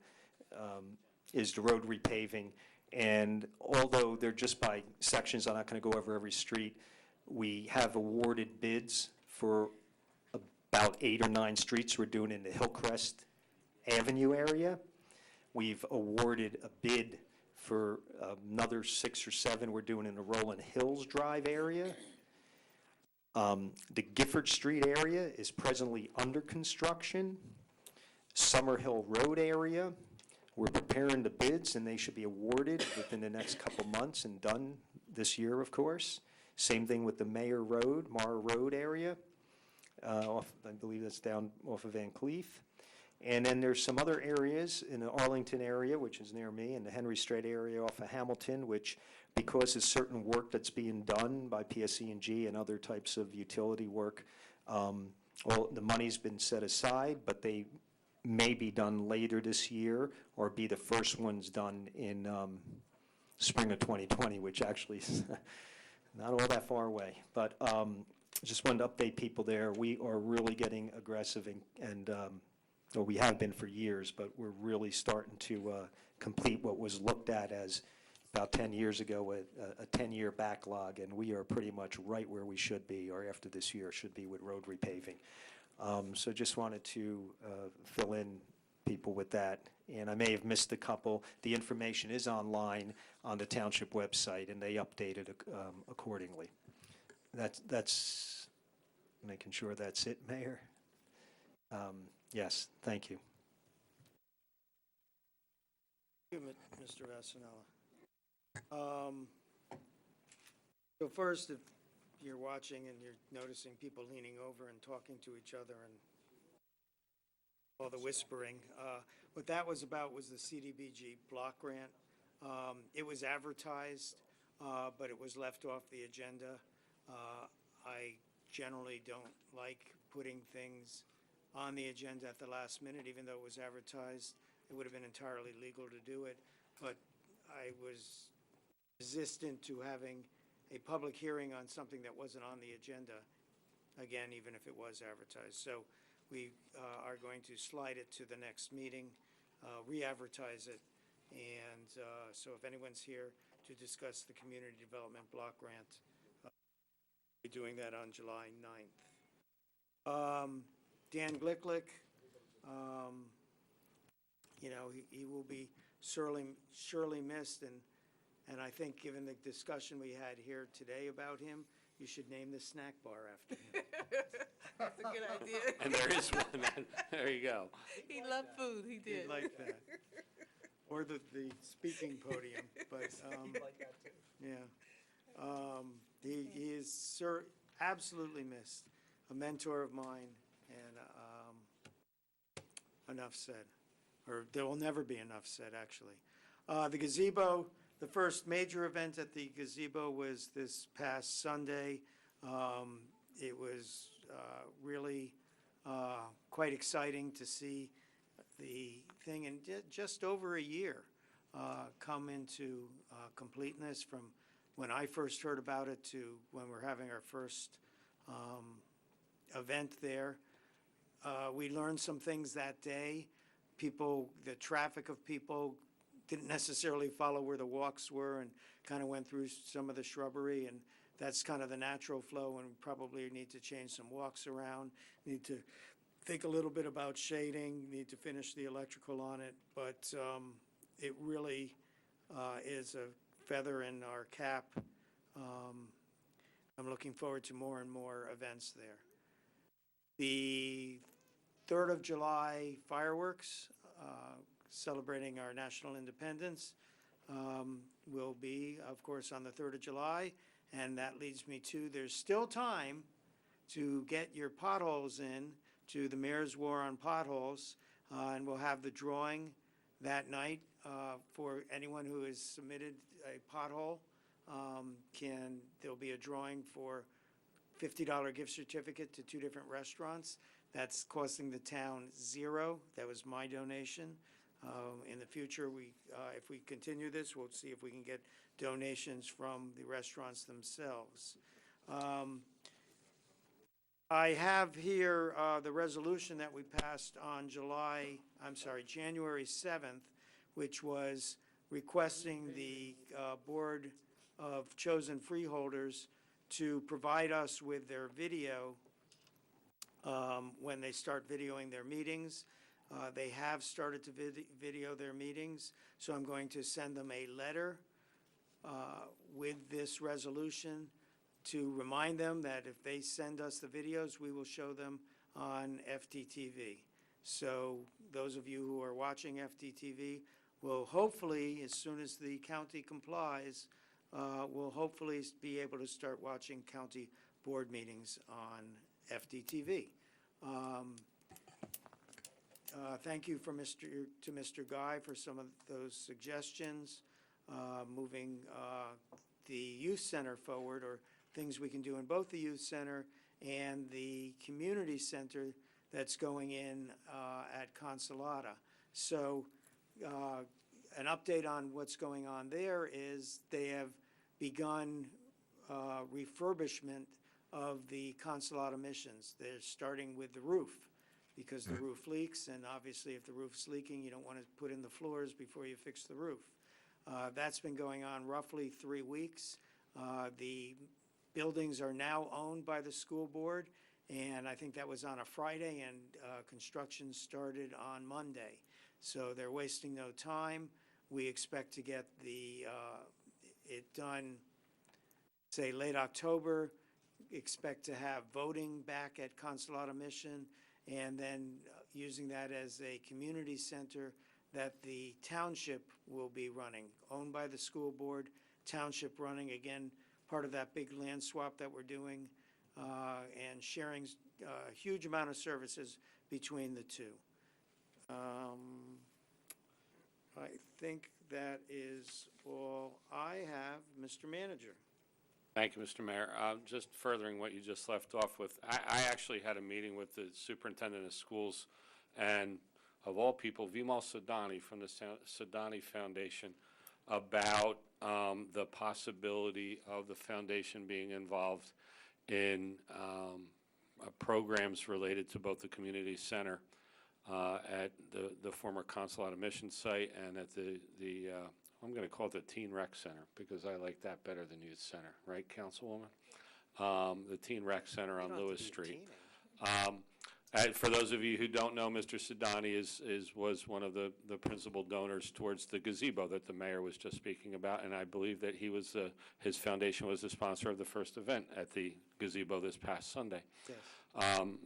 is the road repaving. And although they're just by sections, I'm not going to go over every street, we have awarded bids for about 8 or 9 streets. We're doing in the Hillcrest Avenue area. We've awarded a bid for another 6 or 7 we're doing in the Rolling Hills Drive area. The Gifford Street area is presently under construction. Summerhill Road area, we're preparing the bids, and they should be awarded within the next couple months and done this year, of course. Same thing with the Mayor Road, Mara Road area. I believe that's down off of Van Cleef. And then there's some other areas in the Arlington area, which is near me, and the Henry Strait area off of Hamilton, which, because of certain work that's being done by PSE&G and other types of utility work, well, the money's been set aside, but they may be done later this year or be the first ones done in spring of 2020, which actually is not all that far away. But just wanted to update people there. We are really getting aggressive, and well, we have been for years, but we're really starting to complete what was looked at as about 10 years ago, a 10-year backlog, and we are pretty much right where we should be, or after this year should be, with road repaving. So just wanted to fill in people with that. And I may have missed a couple. The information is online on the Township website, and they update it accordingly. That's making sure that's it, Mayor. Yes, thank you. Thank you, Mr. Vasanella. So first, if you're watching and you're noticing people leaning over and talking to each other and all the whispering, what that was about was the CDBG block grant. It was advertised, but it was left off the agenda. I generally don't like putting things on the agenda at the last minute, even though it was advertised. It would have been entirely legal to do it, but I was resistant to having a public hearing on something that wasn't on the agenda, again, even if it was advertised. So we are going to slide it to the next meeting, re-advertise it, and so if anyone's here to discuss the community development block grant, we'll be doing that on July 9th. Dan Glicklick, you know, he will be surely missed, and I think given the discussion we had here today about him, you should name the snack bar after him. That's a good idea. And there is one. There you go. He loved food, he did. He'd like that. Or the speaking podium, but, yeah. He is absolutely missed, a mentor of mine, and enough said. Or there will never be enough said, actually. The gazebo, the first major event at the gazebo was this past Sunday. It was really quite exciting to see the thing in just over a year come into completeness from when I first heard about it to when we're having our first event there. We learned some things that day. The traffic of people didn't necessarily follow where the walks were and kind of went through some of the shrubbery, and that's kind of the natural flow, and we probably need to change some walks around, need to think a little bit about shading, need to finish the electrical on it, but it really is a feather in our cap. I'm looking forward to more and more events there. The 3rd of July fireworks, celebrating our national independence, will be, of course, on the 3rd of July, and that leads me to, there's still time to get your potholes in to the Mayor's War on Potholes, and we'll have the drawing that night for anyone who has submitted a pothole. There'll be a drawing for $50 gift certificate to 2 different restaurants. That's costing the town $0. That was my donation. In the future, if we continue this, we'll see if we can get donations from the restaurants themselves. I have here the resolution that we passed on January 7th, which was requesting the Board of Chosen Freeholders to provide us with their video when they start videoing their meetings. They have started to video their meetings, so I'm going to send them a letter with this resolution to remind them that if they send us the videos, we will show them on FTTV. So those of you who are watching FTTV will hopefully, as soon as the county complies, will hopefully be able to start watching county board meetings on FTTV. Thank you to Mr. Guy for some of those suggestions, moving the youth center forward, or things we can do in both the youth center and the community center that's going in at Consolata. So an update on what's going on there is they have begun refurbishment of the Consolata missions. They're starting with the roof, because the roof leaks, and obviously if the roof's leaking, you don't want to put in the floors before you fix the roof. That's been going on roughly 3 weeks. The buildings are now owned by the school board, and I think that was on a Friday, and construction started on Monday. So they're wasting no time. We expect to get it done, say, late October. Expect to have voting back at Consolata Mission, and then using that as a community center that the township will be running, owned by the school board, township running, again, part of that big land swap that we're doing, and sharing a huge amount of services between the two. I think that is all I have, Mr. Manager. Thank you, Mr. Mayor. Just furthering what you just left off with, I actually had a meeting with the superintendent of schools, and of all people, Vimal Sadani from the Sadani Foundation, about the possibility of the foundation being involved in programs related to both the community center at the former Consolata Mission site and at the I'm going to call it the Teen Rec Center, because I like that better than Youth Center, right, Councilwoman? The Teen Rec Center on Lewis Street. For those of you who don't know, Mr. Sadani was one of the principal donors towards the gazebo that the mayor was just speaking about, and I believe that his foundation was the sponsor of the first event at the gazebo this past Sunday. Yes.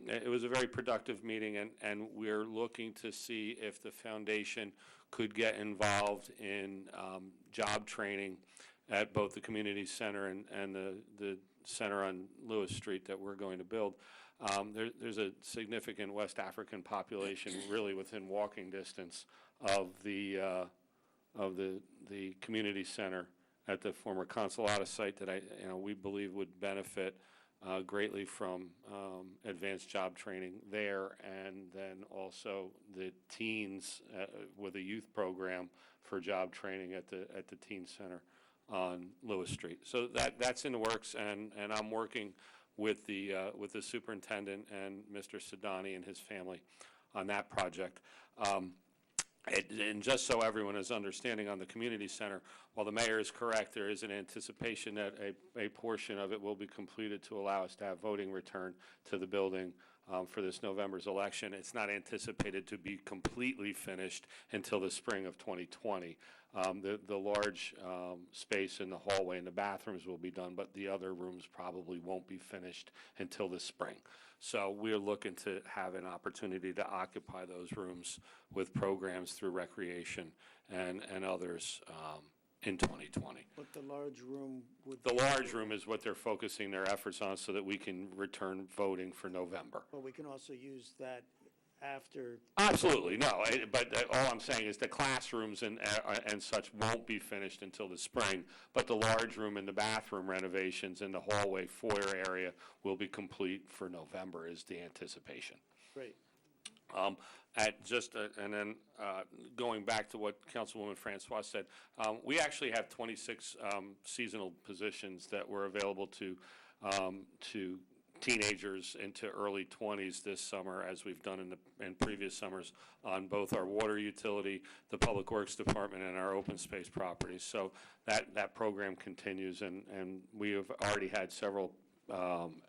It was a very productive meeting, and we're looking to see if the foundation could get involved in job training at both the community center and the center on Lewis Street that we're going to build. There's a significant West African population really within walking distance of the community center at the former Consolata site that we believe would benefit greatly from advanced job training there, and then also the teens with a youth program for job training at the teen center on Lewis Street. So that's in the works, and I'm working with the superintendent and Mr. Sidani and his family on that project. And just so everyone is understanding on the community center, while the mayor is correct, there is an anticipation that a portion of it will be completed to allow us to have voting return to the building for this November's election. It's not anticipated to be completely finished until the spring of 2020. The large space in the hallway and the bathrooms will be done, but the other rooms probably won't be finished until the spring. So we're looking to have an opportunity to occupy those rooms with programs through recreation and others in 2020. But the large room would... The large room is what they're focusing their efforts on so that we can return voting for November. But we can also use that after... Absolutely, no. But all I'm saying is the classrooms and such won't be finished until the spring, but the large room and the bathroom renovations and the hallway foyer area will be complete for November is the anticipation. Great. And then going back to what Councilwoman Francois said, we actually have 26 seasonal positions that were available to teenagers into early 20s this summer, as we've done in previous summers on both our water utility, the Public Works Department, and our open space properties. So that program continues, and we have already had several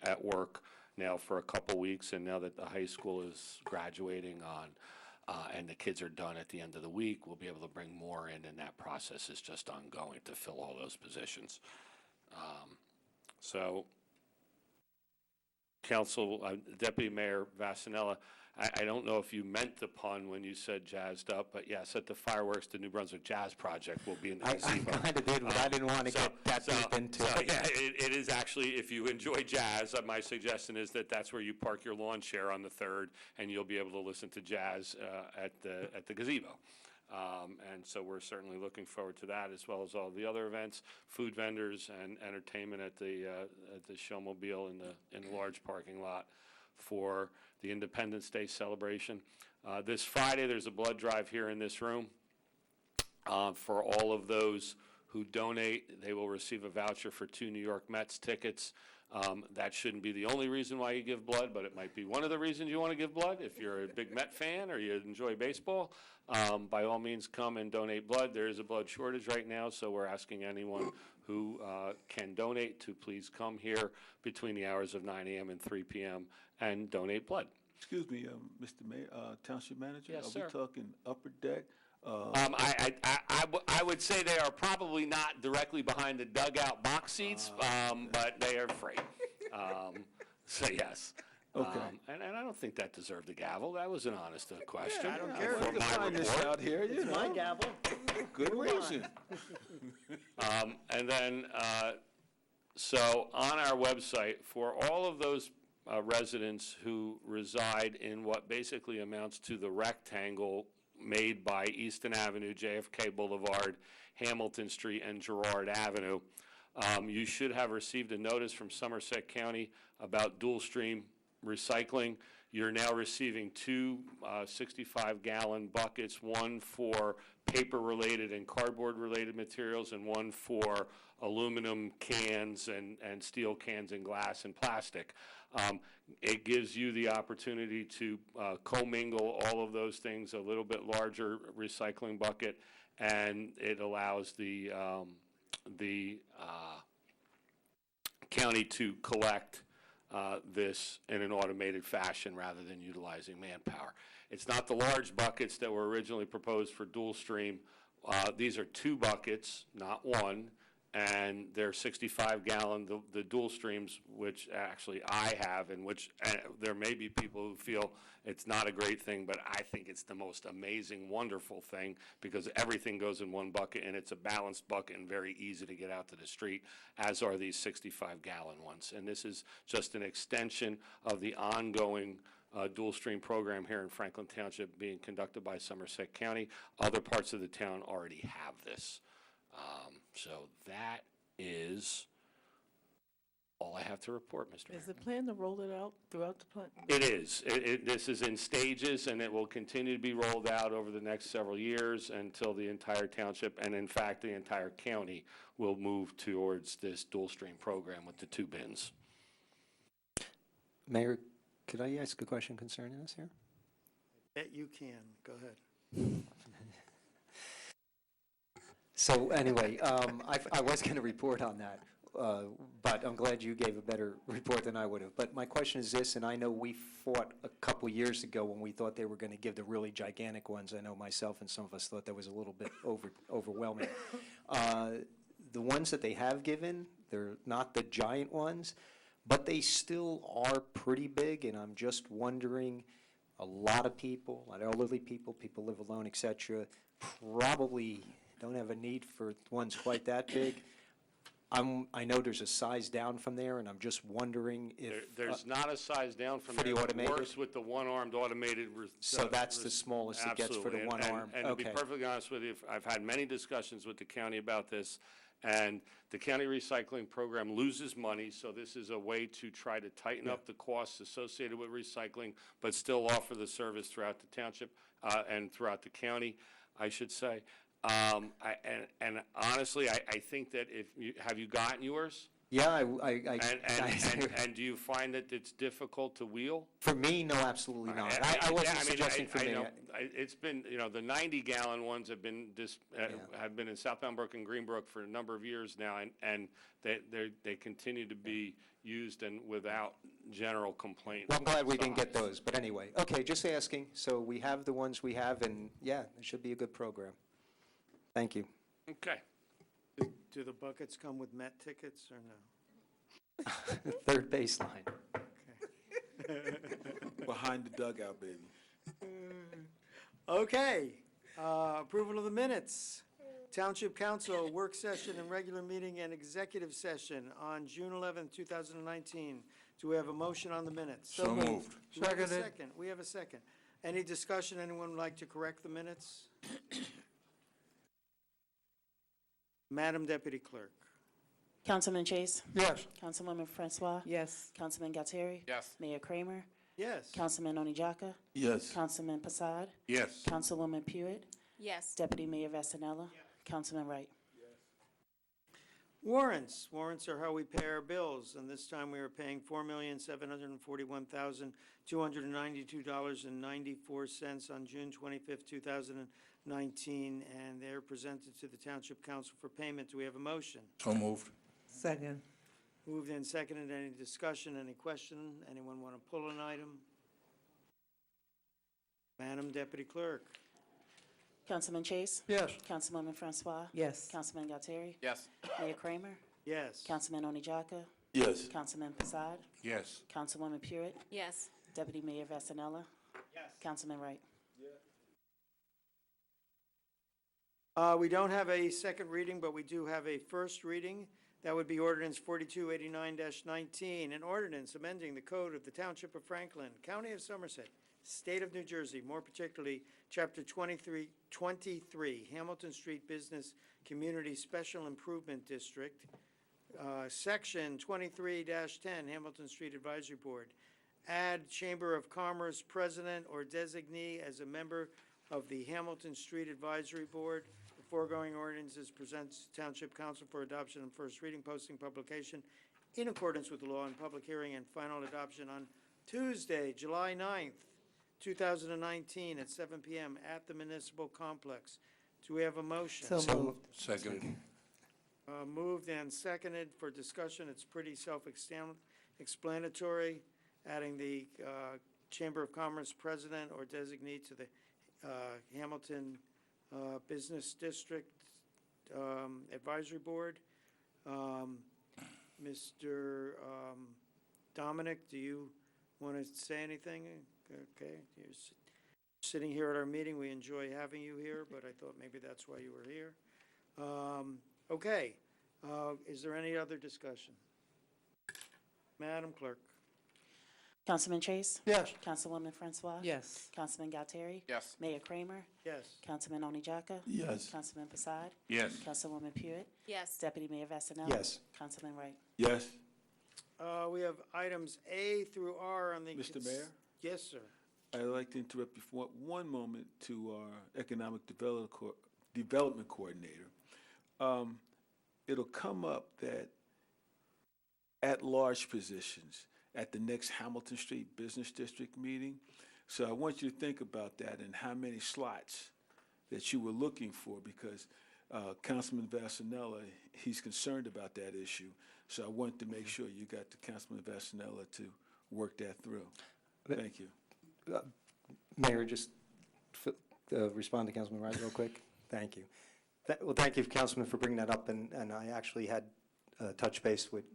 at work now for a couple weeks, and now that the high school is graduating and the kids are done at the end of the week, we'll be able to bring more in, and that process is just ongoing to fill all those positions. Deputy Mayor Vassanella, I don't know if you meant the pun when you said jazzed up, but yes, at the fireworks, the New Brunswick Jazz Project will be in the gazebo. I kind of did, but I didn't want to get that deep into it. Yeah, it is actually, if you enjoy jazz, my suggestion is that's where you park your lawn chair on the 3rd, and you'll be able to listen to jazz at the gazebo. And so we're certainly looking forward to that, as well as all the other events, food vendors and entertainment at the Showmobile in the large parking lot for the Independence Day celebration. This Friday, there's a blood drive here in this room. For all of those who donate, they will receive a voucher for 2 New York Mets tickets. That shouldn't be the only reason why you give blood, but it might be one of the reasons you want to give blood. If you're a big Met fan or you enjoy baseball, by all means come and donate blood. There is a blood shortage right now, so we're asking anyone who can donate to please come here between the hours of 9 a.m. and 3 p.m. and donate blood. Excuse me, Mr. Mayor, Township Manager? Yes, sir. Are we talking upper deck? I would say they are probably not directly behind the dugout box seats, but they are free. So yes. Okay. And I don't think that deserved a gavel. That was an honest question. I don't care. For We can my find this report. out here, you It's know. my gavel. Good Move on. reason. And then, so on our website, for all of those residents who reside in what basically amounts to the rectangle made by Easton Avenue, JFK Boulevard, Hamilton Street, and Girard Avenue, you should have received a notice from Somerset County about dual stream recycling. You're now receiving 2 65-gallon buckets, one for paper-related and cardboard-related materials, and one for aluminum cans and steel cans and glass and plastic. It gives you the opportunity to commingle all of those things, a little bit larger recycling bucket, and it allows the county to collect this in an automated fashion rather than utilizing manpower. It's not the large buckets that were originally proposed for dual stream. These are 2 buckets, not 1, and they're 65-gallon. The dual streams, which actually I have, and which there may be people who feel it's not a great thing, but I think it's the most amazing, wonderful thing, because everything goes in 1 bucket, and it's a balanced bucket and very easy to get out to the street, as are these 65-gallon ones. And this is just an extension of the ongoing dual stream program here in Franklin Township being conducted by Somerset County. Other parts of the town already have this. So that is all I have to report, Mr. Mayor. Is the plan to roll it out throughout the plan? It is. This is in stages, and it will continue to be rolled out over the next several years until the entire township, and in fact, the entire county, will move towards this dual stream program with the 2 bins. Mayor, could I ask a question concerning this here? Bet you can. Go ahead. So anyway, I was going to report on that, but I'm glad you gave a better report than I would have. But my question is this, and I know we fought a couple years ago when we thought they were going to give the really gigantic ones. I know myself and some of us thought that was a little bit overwhelming. The ones that they have given, they're not the giant ones, but they still are pretty big, and I'm just wondering, a lot of people, a lot of elderly people, people live alone, et cetera, probably don't have a need for ones quite that big. I know there's a size down from there, and I'm just wondering if... There's not a size down from for there. the automated? It works with the one-armed automated... So that's the smallest it gets for the Absolutely. one-arm? And to be Okay. perfectly honest with you, I've had many discussions with the county about this, and the county recycling program loses money, so this is a way to try to tighten up the costs associated with recycling, but still offer the service throughout the township and throughout the county, I should say. And honestly, I think that have you gotten yours? Yeah, And do you find that it's difficult to wheel? For me, no, absolutely not. I wasn't suggesting for me. know, it's been, the 90-gallon ones have been have been in South Bound and Greenbrook for a number of years now, and they continue to be used and without general complaint. Well, I'm glad we didn't get those, but anyway. Okay, just asking. So we have the ones we have, and yeah, it should be a good program. Thank you. Okay. Do the buckets come with Met tickets or no? Third baseline. Behind the dugout, baby. Okay, approval of the minutes. Township Council work session and regular meeting and executive session on June 11th, 2019. Do we have a motion on the minutes? So moved. Do we have a Seconded. second? We have a second. Any discussion? Anyone would like to correct the minutes? Madam Deputy Clerk. Councilman Chase? Yes. Councilwoman Francois? Yes. Councilman Galtieri? Yes. Mayor Kramer? Yes. Councilman Onijaka? Yes. Councilman Passad? Yes. Councilwoman Pewitt? Yes. Deputy Mayor Vasanella? Councilman Wright? Warrants. Warrants are how we pay our bills, and this time we are paying $4,741,292.94 on June 25th, 2019, and they're presented to the Township Council for payment. Do we have a motion? So moved. Second. Moved and seconded. Any discussion, any question? Anyone want to pull an item? Madam Deputy Clerk. Councilman Chase? Yes. Councilwoman Francois? Yes. Councilman Galtieri? Yes. Mayor Kramer? Yes. Councilman Onijaka? Yes. Councilman Passad? Yes. Councilwoman Pewitt? Yes. Deputy Mayor Vasanella? Yes. Councilman Wright? We don't have a second reading, but we do have a first reading. That would be ordinance 4289-19, an ordinance amending the code of the Township of Franklin, County of Somerset, State of New Jersey, more particularly Chapter 23, Hamilton Street Business Community Special Improvement District, Section 23-10, Hamilton Street Advisory Board. Add Chamber of Commerce President or designee as a member of the Hamilton Street Advisory Board. The foregoing ordinance is presented to Township Council for adoption and first reading, posting, publication in accordance with the law, and public hearing and final adoption on Tuesday, July 9th, 2019 at 7 p.m. at the Municipal Complex. Do we have a motion? So moved. Seconded. Moved and seconded for discussion. It's pretty self-explanatory, adding the Chamber of Commerce President or designee to the Hamilton Business District Advisory Board. Mr. Dominic, do you want to say anything? Okay, you're sitting here at our meeting. We enjoy having you here, but I thought maybe that's why you were here. Okay, is there any other discussion? Madam Clerk. Councilman Chase? Yes. Councilwoman Francois? Yes. Councilman Galtieri? Yes. Mayor Kramer? Yes. Councilman Onijaka? Yes. Councilman Passad? Yes. Councilwoman Pewitt? Yes. Deputy Mayor Vasanella? Yes. Councilman Wright? Yes. We have items A through R on the. Mr. Mayor? Yes, sir. I'd like to interrupt you for one moment to our Economic Development Coordinator. It'll come up that at-large positions at the next Hamilton Street Business District meeting. So I want you to think about that and how many slots that you were looking for, because Councilman Vassanella, he's concerned about that issue. So I wanted to make sure you got to Councilman Vassanella to work that through. Thank you. Mayor, just respond to Councilman Wright real quick. Thank you. Well, thank you, Councilman, for bringing that up, and I actually had touch base with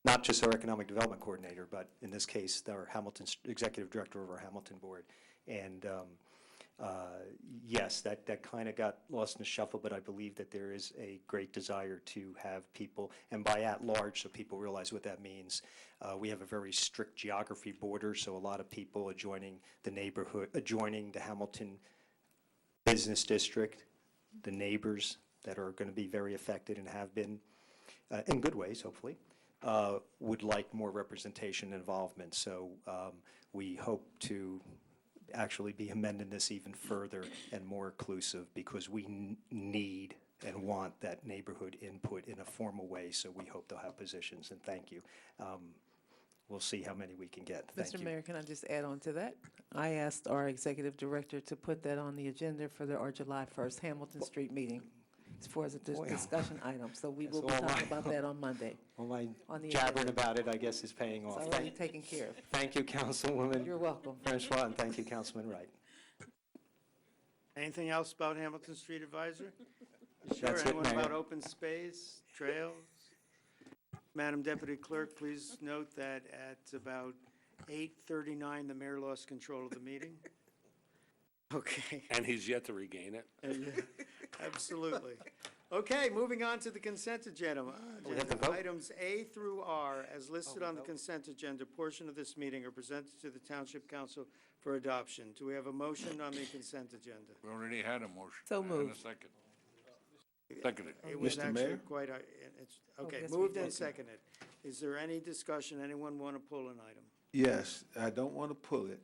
not just our Economic Development Coordinator, but in this case, our Hamilton, Executive Director of our Hamilton Board. And yes, that kind of got lost in the shuffle, but I believe that there is a great desire to have people, and by at-large, so people realize what that means, we have a very strict geography border, so a lot of people adjoining the neighborhood, adjoining the Hamilton Business District, the neighbors that are going to be very affected and have been, in good ways, hopefully, would like more representation and involvement. So we hope to actually be amending this even further and more inclusive, because we need and want that neighborhood input in a formal way. So we hope they'll have positions, and thank you. We'll see how many we can get. Thank you. Mr. Mayor, can I just add on to that? I asked our executive director to put that on the agenda for our July 1st Hamilton Street meeting as far as a discussion item. So we will be talking about that on Monday. Well, my on the jabbering agenda. about it, I guess, is paying off. It's already taken care of. Thank you, Councilwoman. You're welcome. Francois, and thank you, Councilman Wright. Anything else about Hamilton Street Advisor? Sure, That's it, anyone Mayor. about open space, trails? Madam Deputy Clerk, please note that at about 8:39, the mayor lost control of the meeting. Okay. And he's yet to regain it. Absolutely. Okay, moving on to the consent agenda. We have to vote? Items A through R, as listed on the consent agenda portion of this meeting, are presented to the Township Council for adoption. Do we have a motion on the consent agenda? We already had a motion. So And moved. a second. Seconded. It was Mr. actually Mayor? quite, okay, yes, we moved did. and seconded. Is there any discussion? Anyone want to pull an item? Yes, I don't want to pull it.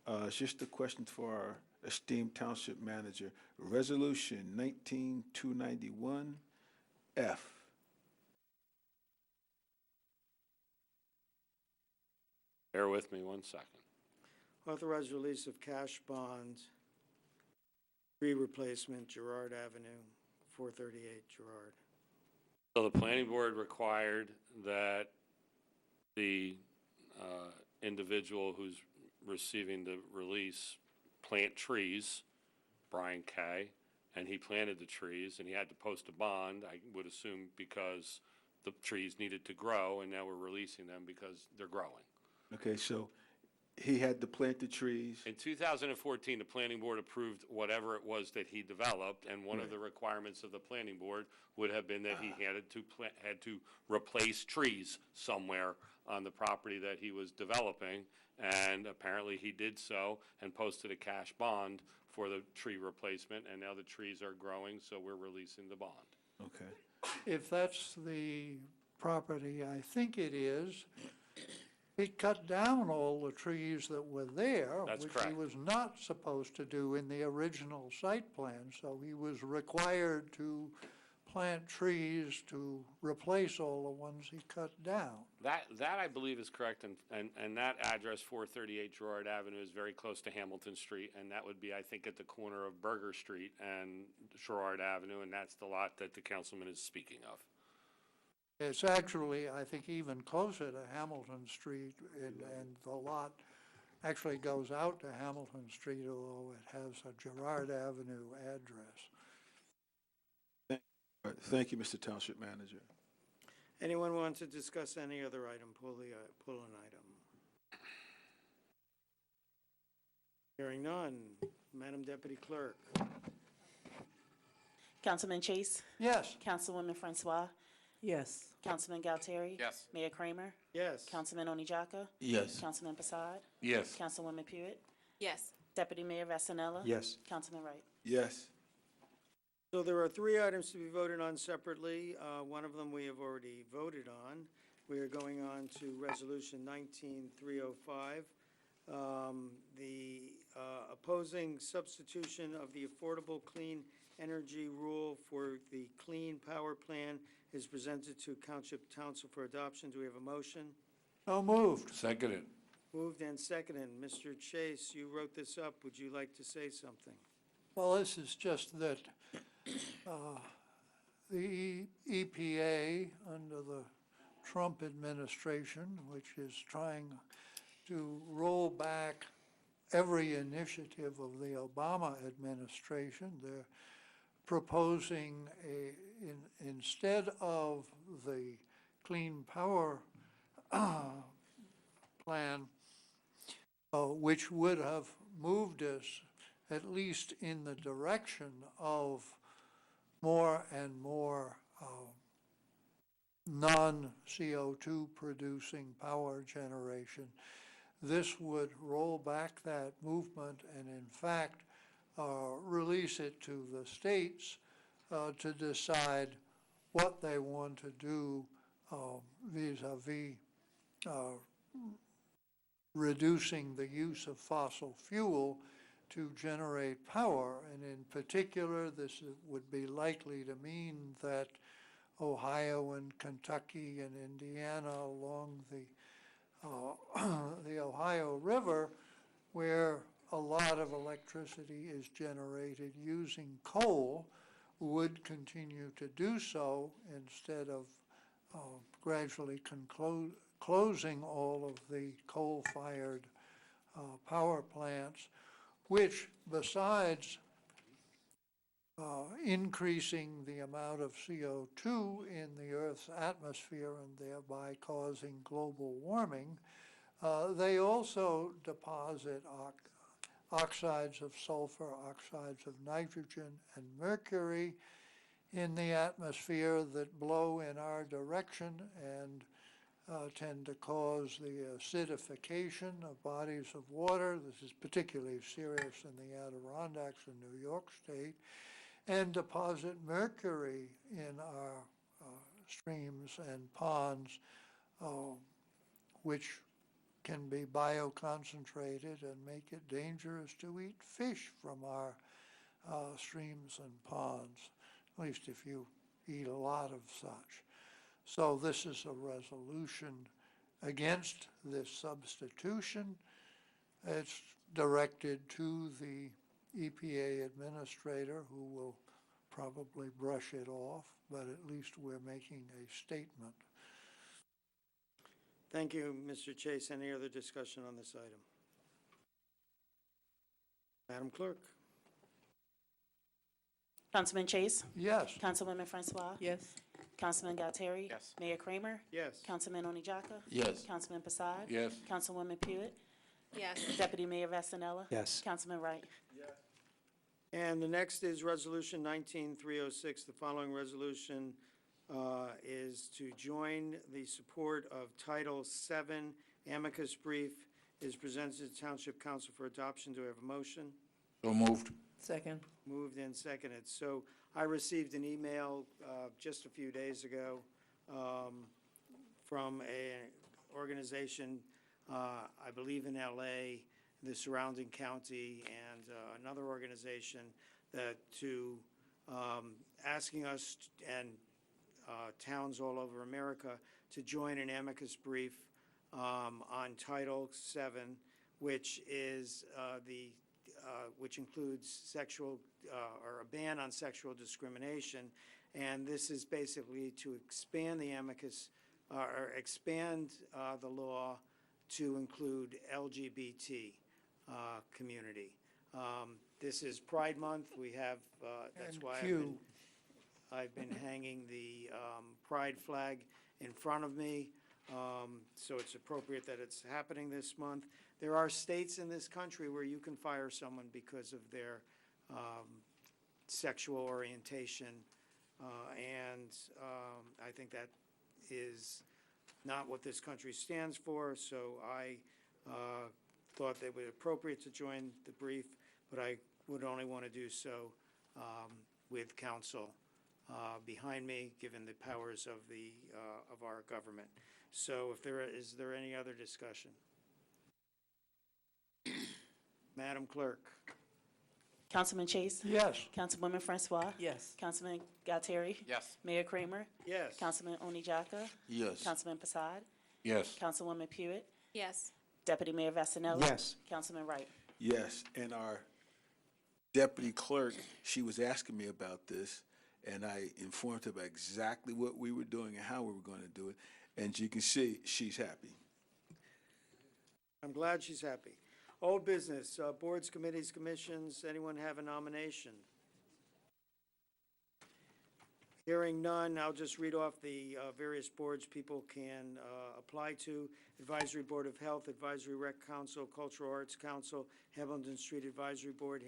It's just a question for our esteemed township manager. Resolution 19291F. Bear with me 1 second. Authorized release of cash bond, tree replacement, Girard Avenue, 438 Girard. So the planning board required that the individual who's receiving the release plant trees, Brian Kay, and he planted the trees, and he had to post a bond, I would assume because the trees needed to grow, and now we're releasing them because they're growing. Okay, so he had to plant the trees. In 2014, the planning board approved whatever it was that he developed, and one of the requirements of the planning board would have been that he had to replace trees somewhere on the property that he was developing, and apparently he did so and posted a cash bond for the tree replacement, and now the trees are growing, so we're releasing the bond. Okay. If that's the property, I think it is, he cut down all the trees that were there, That's which he correct. was not supposed to do in the original site plan. So he was required to plant trees to replace all the ones he cut down. That I believe is correct, and that address, 438 Girard Avenue, is very close to Hamilton Street, and that would be, I think, at the corner of Burger Street and Girard Avenue, and that's the lot that the councilman is speaking of. It's actually, I think, even closer to Hamilton Street, and the lot actually goes out to Hamilton Street, although it has a Girard Avenue address. Thank you, Mr. Township Manager. Anyone want to discuss any other item? Pull an item. Hearing none. Madam Deputy Clerk. Councilman Chase? Yes. Councilwoman Francois? Yes. Councilman Galtieri? Yes. Mayor Kramer? Yes. Councilman Onijaka? Yes. Councilman Passad? Yes. Councilwoman Pewitt? Yes. Deputy Mayor Vassanella? Yes. Councilman Wright? Yes. So there are three items to be voted on separately. One of them we have already voted on. We are going on to Resolution 19305, the opposing substitution of the Affordable Clean Energy Rule for the Clean Power Plan is presented to Township Council for adoption. Do we have a motion? So moved. Seconded. Moved and seconded. Mr. Chase, you wrote this up. Would you like to say something? Well, this is just that the EPA, under the Trump administration, which is trying to roll back every initiative of the Obama administration, they're proposing instead of the Clean Power Plan, which would have moved us at least in the direction of more and more non-CO2 producing power generation. This would roll back that movement and in fact release it to the states to decide what they want to do vis-a-vis reducing the use of fossil fuel to generate power. And in particular, this would be likely to mean that Ohio and Kentucky and Indiana along the Ohio River, where a lot of electricity is generated using coal, would continue to do so instead of gradually closing all of the coal-fired power plants, which, besides increasing the amount of CO2 in the Earth's atmosphere and thereby causing global warming, they also deposit oxides of sulfur, oxides of nitrogen, and mercury in the atmosphere that blow in our direction and tend to cause the acidification of bodies of water. This is particularly serious in the Adirondacks in New York State, and deposit mercury in our streams and ponds, which can be bioconcentrated and make it dangerous to eat fish from our streams and ponds, at least if you eat a lot of such. So this is a resolution against this substitution. It's directed to the EPA administrator, who will probably brush it off, but at least we're making a statement. Thank you, Mr. Chase. Any other discussion on this item? Madam Clerk? Councilman Chase? Yes. Councilwoman Francois? Yes. Councilman Galtieri? Yes. Mayor Kramer? Yes. Councilman Onijaka? Yes. Councilman Passad? Yes. Councilwoman Pewitt? Yes. Deputy Mayor Vasanella? Yes. Councilman Wright? And the next is Resolution 19306. The following resolution is to join the support of Title VII amicus brief is presented to Township Council for adoption. Do I have a motion? So moved. Second. Moved and seconded. So I received an email just a few days ago from an organization, I believe in LA, the surrounding county, and another organization that asking us and towns all over America to join an amicus brief on Title VII, which is which includes sexual or a ban on sexual discrimination, and this is basically to expand the amicus or expand the law to include LGBT community. This is Pride Month. We have that's And why Q. I've been hanging the Pride flag in front of me, so it's appropriate that it's happening this month. There are states in this country where you can fire someone because of their sexual orientation, and I think that is not what this country stands for, so I thought that it would be appropriate to join the brief, but I would only want to do so with counsel behind me, given the powers of our government. So is there any other discussion? Madam Clerk? Councilman Chase? Yes. Councilwoman Francois? Yes. Councilman Galtieri? Yes. Mayor Kramer? Yes. Councilman Onijaka? Yes. Councilman Passad? Yes. Councilwoman Pewitt? Yes. Deputy Mayor Vasanelli? Yes. Councilman Wright? Yes, and our deputy clerk, she was asking me about this, and I informed her about exactly what we were doing and how we were going to do it, and you can see she's happy. I'm glad she's happy. Old business, boards, committees, commissions, anyone have a nomination? Hearing none, I'll just read off the various boards people can apply to. Advisory Board of Health, Advisory Rec Council, Cultural Arts Council, Hamilton Street Advisory Board,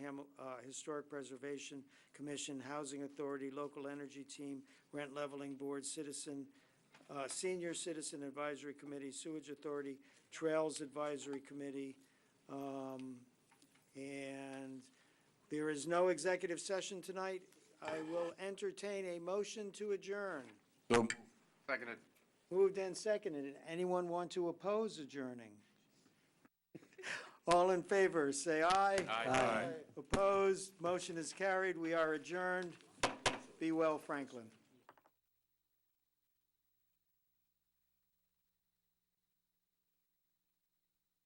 Historic Preservation Commission, Housing Authority, Local Energy Team, Rent Leveling Board, Senior Citizen Advisory Committee, Sewage Authority, Trails Advisory Committee, and there is no executive session tonight. I will entertain a motion to adjourn. Seconded. Moved and seconded. Anyone want to oppose adjourning? All in favor, say aye. Aye. Opposed, motion is carried. We are adjourned. Be well, Franklin.